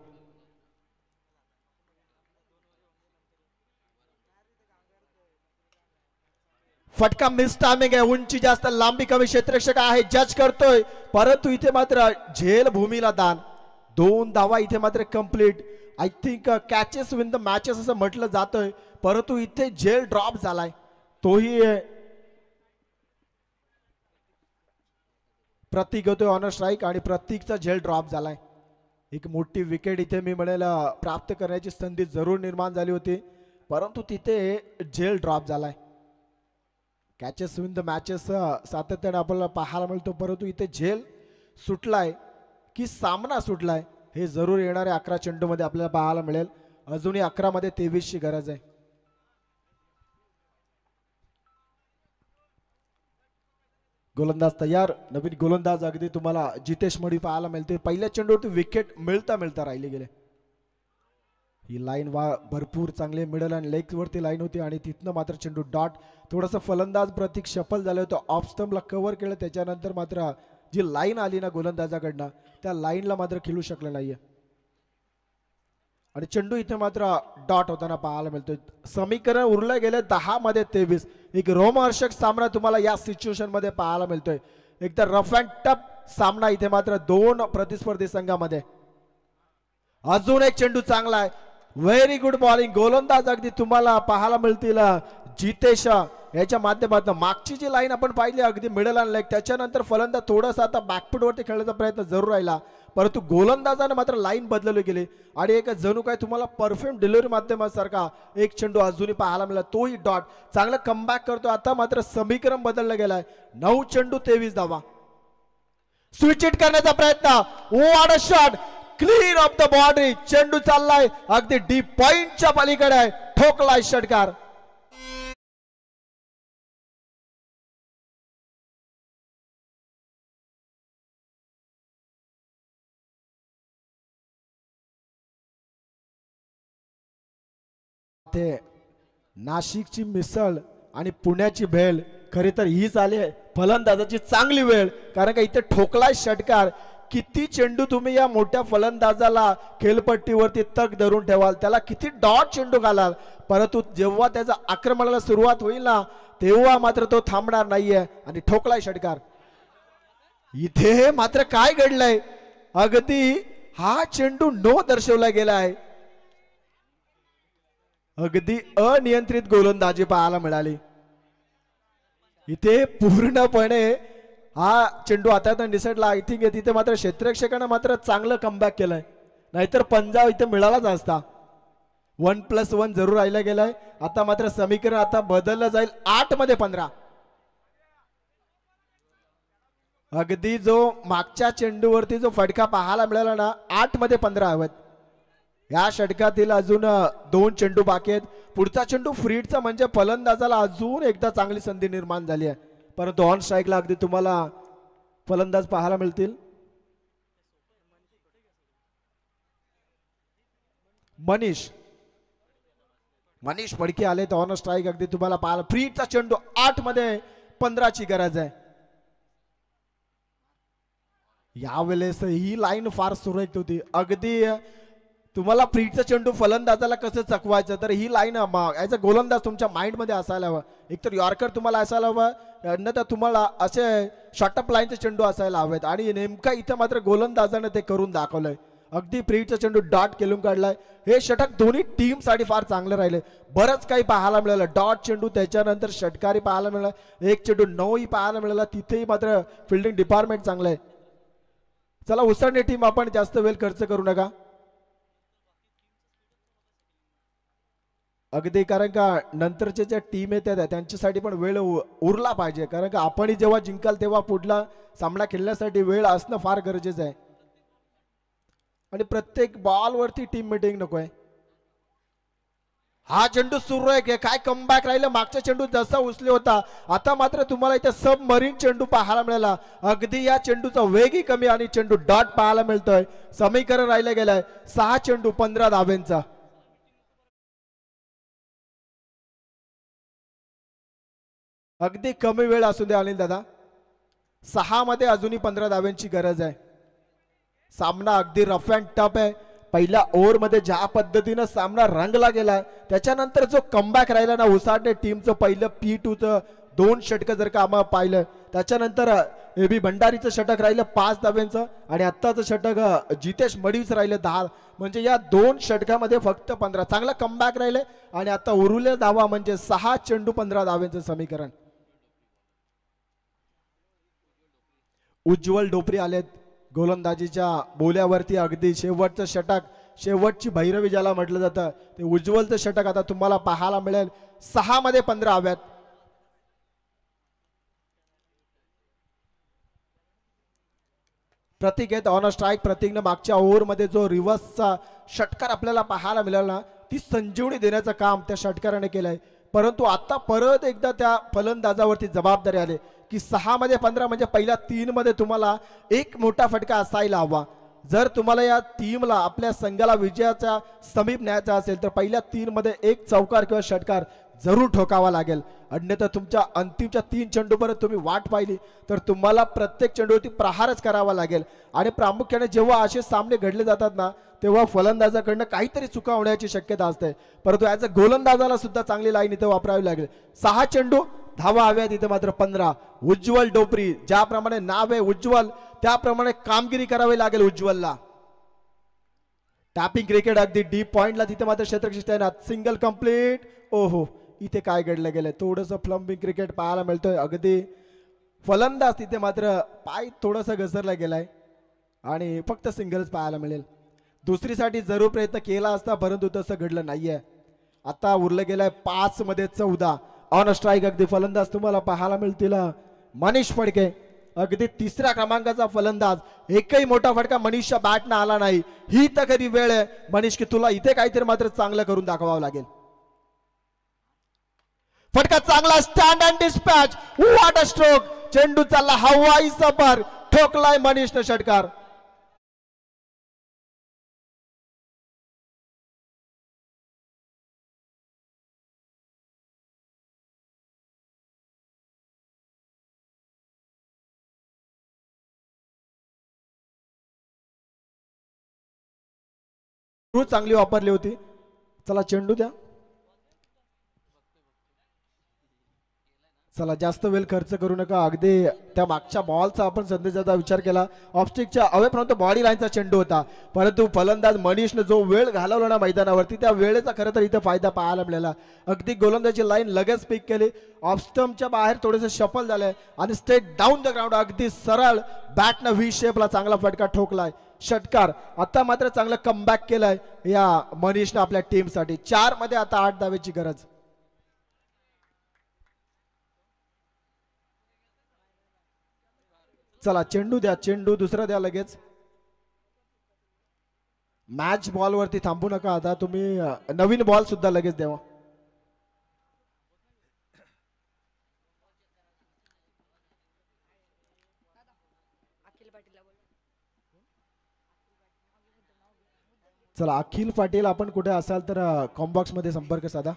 फटका मिस टायमिंग आहे. उंची जास्त लांबी कमी क्षेत्ररक्षक आहे जज करतोय, परंतु इथे मात्र झेल भूमीला दान. 2 धावा इथे मात्र complete. I think catches win the matches असं म्हटलं जातंय, परंतु इथे झेल ड्रॉप झालाय. तोही प्रतीक होतोय ऑन स्ट्राईक आणि प्रतीकचा झेल ड्रॉप झालाय. एक मोठी विकेट इथे मी म्हणेल प्राप्त करण्याची संधी जरूर निर्माण झाली होती, परंतु तिथे झेल ड्रॉप झालाय. कॅचेस विन द मॅचेस सातत्याने आपल्याला पाहायला मिळतो, परंतु इथे झेल सुटलाय की सामना सुटलाय हे जरूर येणाऱ्या 11 चेंडूमध्ये आपल्याला पाहायला मिळेल. अजूनही 11 मध्ये 23 ची गरज आहे. गोलंदाज तयार. नवीन गोलंदाज अगदी तुम्हाला जितेश मडी पाहायला मिळते. पहिल्या चेंडूवरती विकेट मिळता राहिले गेले. ही लाईन भरपूर चांगली मिडल आणि लेग वरती लाईन होती आणि तिथनं मात्र चेंडू डॉट. थोडंसं फलंदाज प्रतीक सफल झालं होतं, ऑफ स्टंपला कव्हर केलं, त्याच्यानंतर मात्र जी लाईन आली ना गोलंदाजाकडनं त्या लाईनला मात्र खेळू शकलं नाहीये आणि चेंडू इथे मात्र डॉट होताना पाहायला मिळतोय. समीकरण उरले गेले 10 मध्ये 23. एक रोमहर्षक सामना तुम्हाला या सिच्युएशन मध्ये पाहायला मिळतोय. एकदा रफ अँड टफ सामना इथे मात्र 2 प्रतिस्पर्धी संघामध्ये. अजून एक चेंडू चांगला आहे. Very good bowling. गोलंदाज अगदी तुम्हाला पाहायला मिळतील जितेश याच्या माध्यमातून. मागची जी लाईन आपण पाहिली अगदी मिडल आणि लेग, त्याच्यानंतर फलंदाज थोडासा आता बॅकफूट वरती खेळण्याचा प्रयत्न जरूर राहिला, परंतु गोलंदाजाने मात्र लाईन बदलली गेली आणि एक जणू काय तुम्हाला परफेक्ट डिलिव्हरी माध्यमासारखा एक चेंडू अजूनही पाहायला मिळाला, तोही डॉट. चांगलं कमबॅक करतो. आता मात्र समीकरण बदललं गेलाय. 9 चेंडू 23 धावा. स्विच इट करण्याचा प्रयत्न. What a shot. Clean of the boundary. चेंडू चाललाय अगदी डीप पॉइंटच्या पलीकडे. ठोकलाय षटकार. ते नाशिकची मिसळ आणि पुण्याची भेल खरी तर हीच आली आहे फलंदाजाची चांगली वेळ, कारण का इथे ठोकलाय षटकार. किती चेंडू तुम्ही या मोठ्या फलंदाजाला खेळपट्टीवरती तग धरून ठेवाल, त्याला किती डॉट चेंडू घालाल, परंतु जेव्हा त्याचा आक्रमणाला सुरुवात होईल ना तेव्हा मात्र तो थांबणार नाहीये आणि ठोकलाय षटकार. इथे मात्र काय घडलंय. अगदी हा चेंडू नो दर्शवला गेला आहे. अगदी अनियंत्रित गोलंदाजी पाहायला मिळाली. इथे पूर्णपणे हा चेंडू आता निसटला. आय थिंक तिथे मात्र क्षेत्ररक्षकानं मात्र चांगलं कमबॅक केलंय, नाहीतर पंजा इथे मिळालाच असता. 1+1 जरूर राहिला गेलाय. आता मात्र समीकरण आता बदललं जाईल. 8 मध्ये 15. अगदी जो मागच्या चेंडूवरती जो फटका पाहायला मिळाला ना, 8 मध्ये 15 हवेत. या षटकातील अजून 2 चेंडू बाकी आहेत. पुढचा चेंडू फ्रीडचा म्हणजे फलंदाजाला अजून एकदा चांगली संधी निर्माण झाली आहे, परंतु ऑन स्ट्राईकला अगदी तुम्हाला फलंदाज पाहायला मिळतील. मनीष फडके आले तर ऑन स्ट्राईक अगदी तुम्हाला पाहायला. फ्रीडचा चेंडू 8 मध्ये 15 ची गरज आहे. यावेळेस ही लाईन फार सुरेख होती. अगदी तुम्हाला फ्रीडचा चेंडू फलंदाजाला कसं चकवायचं, तर ही लाईन ॲज अ गोलंदाज तुमच्या माइंड मध्ये असायला हवं. एकतर यॉर्कर तुम्हाला असायला हवं, अन्यथा तुम्हाला असे शॉर्टअप लाईनचे चेंडू असायला हवेत. आणि नेमका इथं मात्र गोलंदाजाने ते करून दाखवलंय. अगदी फ्रीडचा चेंडू डॉट केलून काढलाय. हे षटक दोन्ही टीम साठी फार चांगले राहिले. बरंच काही पाहायला मिळालं. डॉट चेंडू, त्याच्यानंतर षटकारी पाहायला मिळाला. एक चेंडू 9 पाहायला मिळाला. तिथेही मात्र फिल्डिंग डिपार्टमेंट चांगलं आहे. चला उसळणे टीम, आपण जास्त वेळ खर्च करू नका. अगदी कारण का नंतरच्या ज्या टीम येतात त्यांच्यासाठी पण वेळ उरला पाहिजे, कारण का आपण जेव्हा जिंकाल तेव्हा पुढला सामना खेळण्यासाठी वेळ असणं फार गरजेचं आहे. आणि प्रत्येक बॉलवरती टीम मीटिंग नकोय. हा चेंडू सुरू आहे. काय कमबॅक राहिलं. मागचा चेंडू जसा उचले होता, आता मात्र तुम्हाला इथे सबमरीन चेंडू पाहायला मिळाला. अगदी या चेंडूचा वेगही कमी आणि चेंडू डॉट पाहायला मिळतोय. समीकरण राहिलं गेलंय 6 चेंडू 15 धाब्यांचा. अगदी कमी वेळ असू दे अनिल दादा, 6 मध्ये अजूनही 15 धाब्यांची गरज आहे. सामना अगदी रफ अँड टफ आहे. पहिल्या ओव्हरमध्ये ज्या पद्धतीनं सामना रंगला गेला, त्याच्यानंतर जो कमबॅक राहिला ना उसाटणे टीमचं, पहिलं P2चं 2 षटक जर का आम्हाला पाहिलं, त्याच्यानंतर AB भंडारीचं षटक राहिलं 5 धाब्यांचं आणि आत्ताचं षटक जितेश मडीचं राहिलं 10. म्हणजे या 2 षटकामध्ये फक्त 15. चांगला कमबॅक राहिले आणि आता उरले धावा म्हणजे 6 चेंडू 15 धाव्यांचं समीकरण. उज्ज्वल डोपरी आलेत गोलंदाजीच्या बोल्यावरती. अगदी शेवटचं षटक, शेवटची भैरवी ज्याला म्हटलं जातं, ते उज्ज्वलचं षटक आता तुम्हाला पाहायला मिळेल. 6 मध्ये 15 हव्यात. प्रतीक आहेत ऑन स्ट्राईक. प्रतीकनं मागच्या ओव्हरमध्ये जो रिव्हर्सचा षटकार आपल्याला पाहायला मिळाला, ती संजीवनी देण्याचं काम त्या षटकाराने केलंय. परंतु आता परत एकदा त्या फलंदाजावरती जबाबदारी आली की 6 मध्ये 15 म्हणजे पहिल्या 3 मध्ये तुम्हाला एक मोठा फटका असायला हवा. जर तुम्हाला या टीमला, आपल्या संघाला विजयाच्या समीप न्यायचा असेल तर पहिल्या 3 मध्ये एक चौकार किंवा षटकार जरूर ठोकावा लागेल. अन्यथा तुमच्या अंतिमच्या 3 चेंडूपर्यंत तुम्ही वाट पाहिली तर तुम्हाला प्रत्येक चेंडूवरती प्रहारच करावा लागेल. आणि प्रामुख्याने जेव्हा असे सामने घडले जातात ना, तेव्हा फलंदाजाकडनं काहीतरी चुका होण्याची शक्यता असते. परंतु ॲज अ गोलंदाजाला सुद्धा चांगली लाईन इथे वापरावी लागेल. 6 चेंडू, धावा हव्यात इथे मात्र 15. उज्ज्वल डोपरी, ज्याप्रमाणे नाव आहे उज्ज्वल, त्याप्रमाणे कामगिरी करावी लागेल उज्ज्वलला. टॅपिंग क्रिकेट अगदी डीप पॉइंटला, तिथे मात्र क्षेत्ररक्षक आहे. Single complete. ओहो, इथे काय घडलं गेलं, थोडंसं फ्लम्पिंग क्रिकेट पाहायला मिळतोय. अगदी फलंदाज तिथे मात्र पाय थोडासा घसरला गेलाय आणि फक्त सिंगल्स पाहायला मिळेल. दुसरीसाठी जरूर प्रयत्न केला असता, परंतु तसं घडलं नाहीये. आता उरलं गेलाय 5 मध्ये 14. ऑन स्ट्राईक अगदी फलंदाज तुम्हाला पाहायला मिळतील मनीष फडके. अगदी 3ऱ्या क्रमांकाचा फलंदाज. एकही मोठा फटका मनीषच्या बॅटनं आला नाही. ही तर खरी वेळ आहे मनीष की तुला इथे काहीतरी मात्र चांगलं करून दाखवावं लागेल. फटका चांगला, stand and dispatch. What a stroke. चेंडू चालला हवाई सफर, ठोकलाय मनीषनं षटकार. चांगली वापरली होती. चला चेंडू द्या. चला जास्त वेळ खर्च करू नका. अगदी त्या मागच्या बॉलचा आपण संदेशाचा विचार केला. ऑफस्टिकच्या अवेपर्यंत बॉडी लाईनचा चेंडू होता, परंतु फलंदाज मनीषने जो वेळ घालवला ना मैदानावरती, त्या वेळेचा खरं तर इथं फायदा पाहायला मिळाला. अगदी गोलंदाजी लाईन लगेच पिक केली, ऑफस्टम्पच्या बाहेर थोडेसे शफल झाले आणि स्ट्रेट डाऊन द ग्राउंड अगदी सरळ बॅटनं व्ही शेपला चांगला फटका ठोकलाय. षटकार. आता मात्र चांगलं कमबॅक केलंय या मनीषनं आपल्या टीमसाठी. 4 मध्ये आता 8 धावेची गरज. चला चेंडू द्या, चेंडू दुसरा द्या लगेच. मॅच बॉल वरती थांबू नका, आता तुम्ही नवीन बॉल सुद्धा लगेच द्यावा. चला अखिल पाटील, आपण कुठे असाल तर कॉम्बॉक्स मध्ये संपर्क साधा.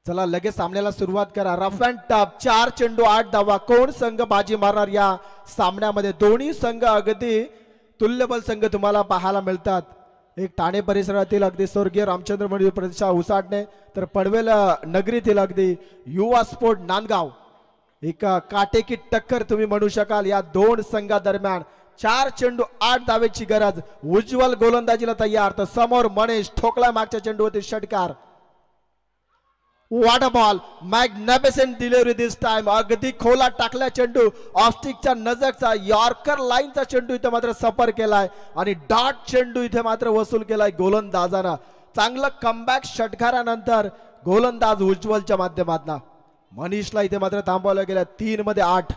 चला लगेच सामन्याला सुरुवात करा. Rough and tough. 4 चेंडू 8 धावा. कोण संघ बाजी मारणार या सामन्यामध्ये? दोन्ही संघ अगदी तुल्यबल संघ तुम्हाला पाहायला मिळतात. एक ठाणे परिसरातील अगदी स्वर्गीय रामचंद्र मंडळी प्रतिष्ठा उसाटणे, तर पनवेल नगरीतील अगदी युवा स्पोर्ट नांदगाव. एक काटेकी टक्कर तुम्ही म्हणू शकाल या दोन संघादरम्यान. 4 चेंडू 8 धावेची गरज. उज्ज्वल गोलंदाजीला तयार, तर समोर मनीष ठोकला मागच्या चेंडूवरती षटकार. What a ball. Magnificent delivery this time. अगदी खोला टाकला चेंडू. ऑफस्टिकच्या नजरचा यॉर्कर लाईनचा चेंडू इथे मात्र सफर केलाय आणि डॉट चेंडू इथे मात्र वसूल केलाय गोलंदाजानं. चांगलं कमबॅक षटकारानंतर गोलंदाज उज्ज्वलच्या माध्यमातून. मनीषला इथे मात्र थांबवलं गेलं. 3 मध्ये 8.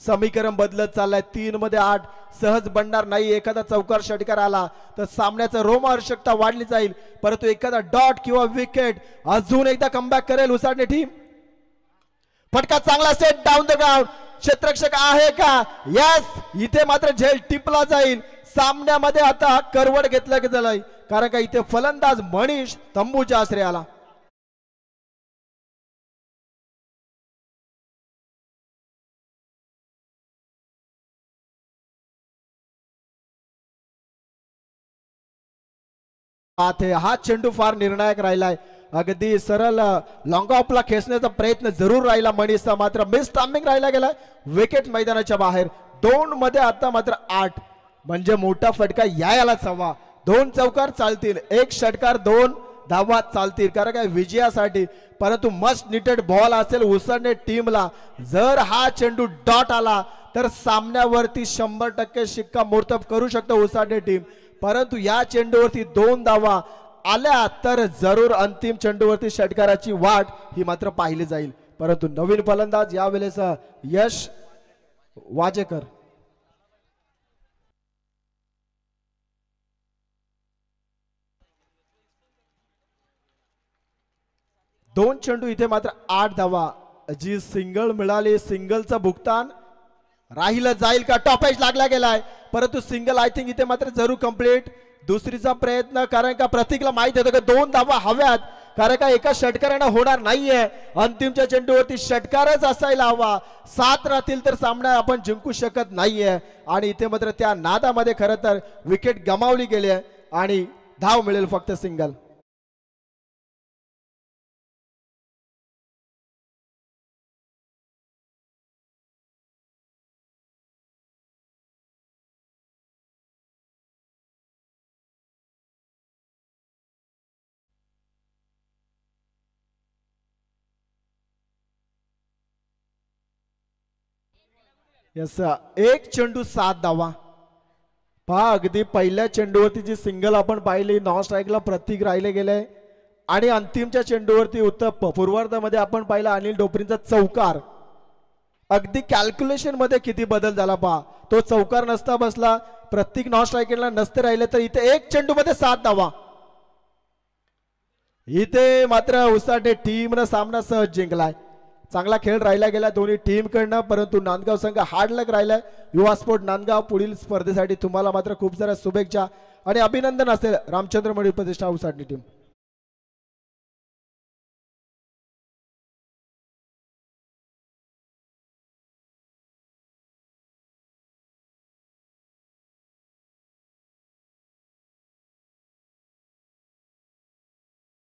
समीकरण बदलत चाललंय. 3 मध्ये 8 सहज बनणार नाही. एखादा चौकार षटकार आला तर सामन्याचं रोमहर्षकता वाढली जाईल, परंतु एखादा डॉट किंवा विकेट अजून एकदा कमबॅक करेल उसाटणे टीम. फटका चांगला सेट डाऊन द ग्राउंड. क्षेत्ररक्षक आहे का? यस. इथे मात्र झेल टिपला जाईल. सामन्यामध्ये आता करवड घेतलं गेलंय, कारण का इथे फलंदाज मनीष तंबूच्या आश्रय आला. हा चेंडू फार निर्णायक राहिलाय. अगदी सरळ लॉंग ऑफला खेचण्याचा प्रयत्न जरूर राहिला मनीषचा, मात्र मिस टायमिंग राहिला गेला. विकेट मैदानाच्या बाहेर. 2 मध्ये आता मात्र 8, म्हणजे मोठा फटका यायलाच हवा. 2 चौकार चालतील, 1 षटकार, 2 धावा चालतील, कारण काय विजयासाठी. परंतु मस्ट निटेड बॉल असेल उसाटणे टीमला. जर हा चेंडू डॉट आला तर सामन्यावरती 100% शिक्कामोर्तब करू शकतो उसाटणे टीम. परंतु या चेंडूवरती 2 धावा आल्या तर जरूर अंतिम चेंडूवरती षटकाराची वाट ही मात्र पाहिली जाईल. परंतु नवीन फलंदाज यावेळेस यश वाजेकर. दोन चेंडू इथे मात्र 8 धावा. जी सिंगल मिळाली, सिंगलचं भुगतान राहिलं जाईल का? टॉपेज लागला गेलाय, परंतु सिंगल आय थिंक इथे मात्र जरूर कंप्लीट. दुसरीचा प्रयत्न, कारण का प्रतीकला माहित होतं की 2 धावा हव्यात, कारण का एका षटकारानं होणार नाहीये. अंतिमच्या चेंडूवरती षटकारच असायला हवा. 7 राहतील तर सामना आपण जिंकू शकत नाहीये. आणि इथे मात्र त्या नादामध्ये खरं तर विकेट गमावली गेली आहे आणि धाव मिळेल फक्त सिंगल. यस. 1 चेंडू 7 धावा. पहा अगदी पहिल्या चेंडूवरती जी सिंगल आपण पाहिली, नॉन स्ट्राईकला प्रतीक राहिले गेले, आणि अंतिमच्या चेंडूवरती उत्तर पूर्वार्धामध्ये आपण पाहिला अनिल डोपरींचा चौकार. अगदी कॅल्क्युलेशन मध्ये किती बदल झाला पहा. तो चौकार नसता बसला, प्रतीक नॉन स्ट्राईकला नसते राहिले, तर इथे 1 चेंडू मध्ये 7 धावा. इथे मात्र उसाटे टीमनं सामना सहज जिंकलाय. चांगला खेळ राहिला गेला दोन्ही टीम कडनं, परंतु नांदगाव संघ हार्ड लक राहिलाय. युवा स्पोर्ट नांदगाव पुढील स्पर्धेसाठी तुम्हाला मात्र खूप साऱ्या शुभेच्छा आणि अभिनंदन असेल रामचंद्र मंडळी प्रतिष्ठान उसाटणी टीम.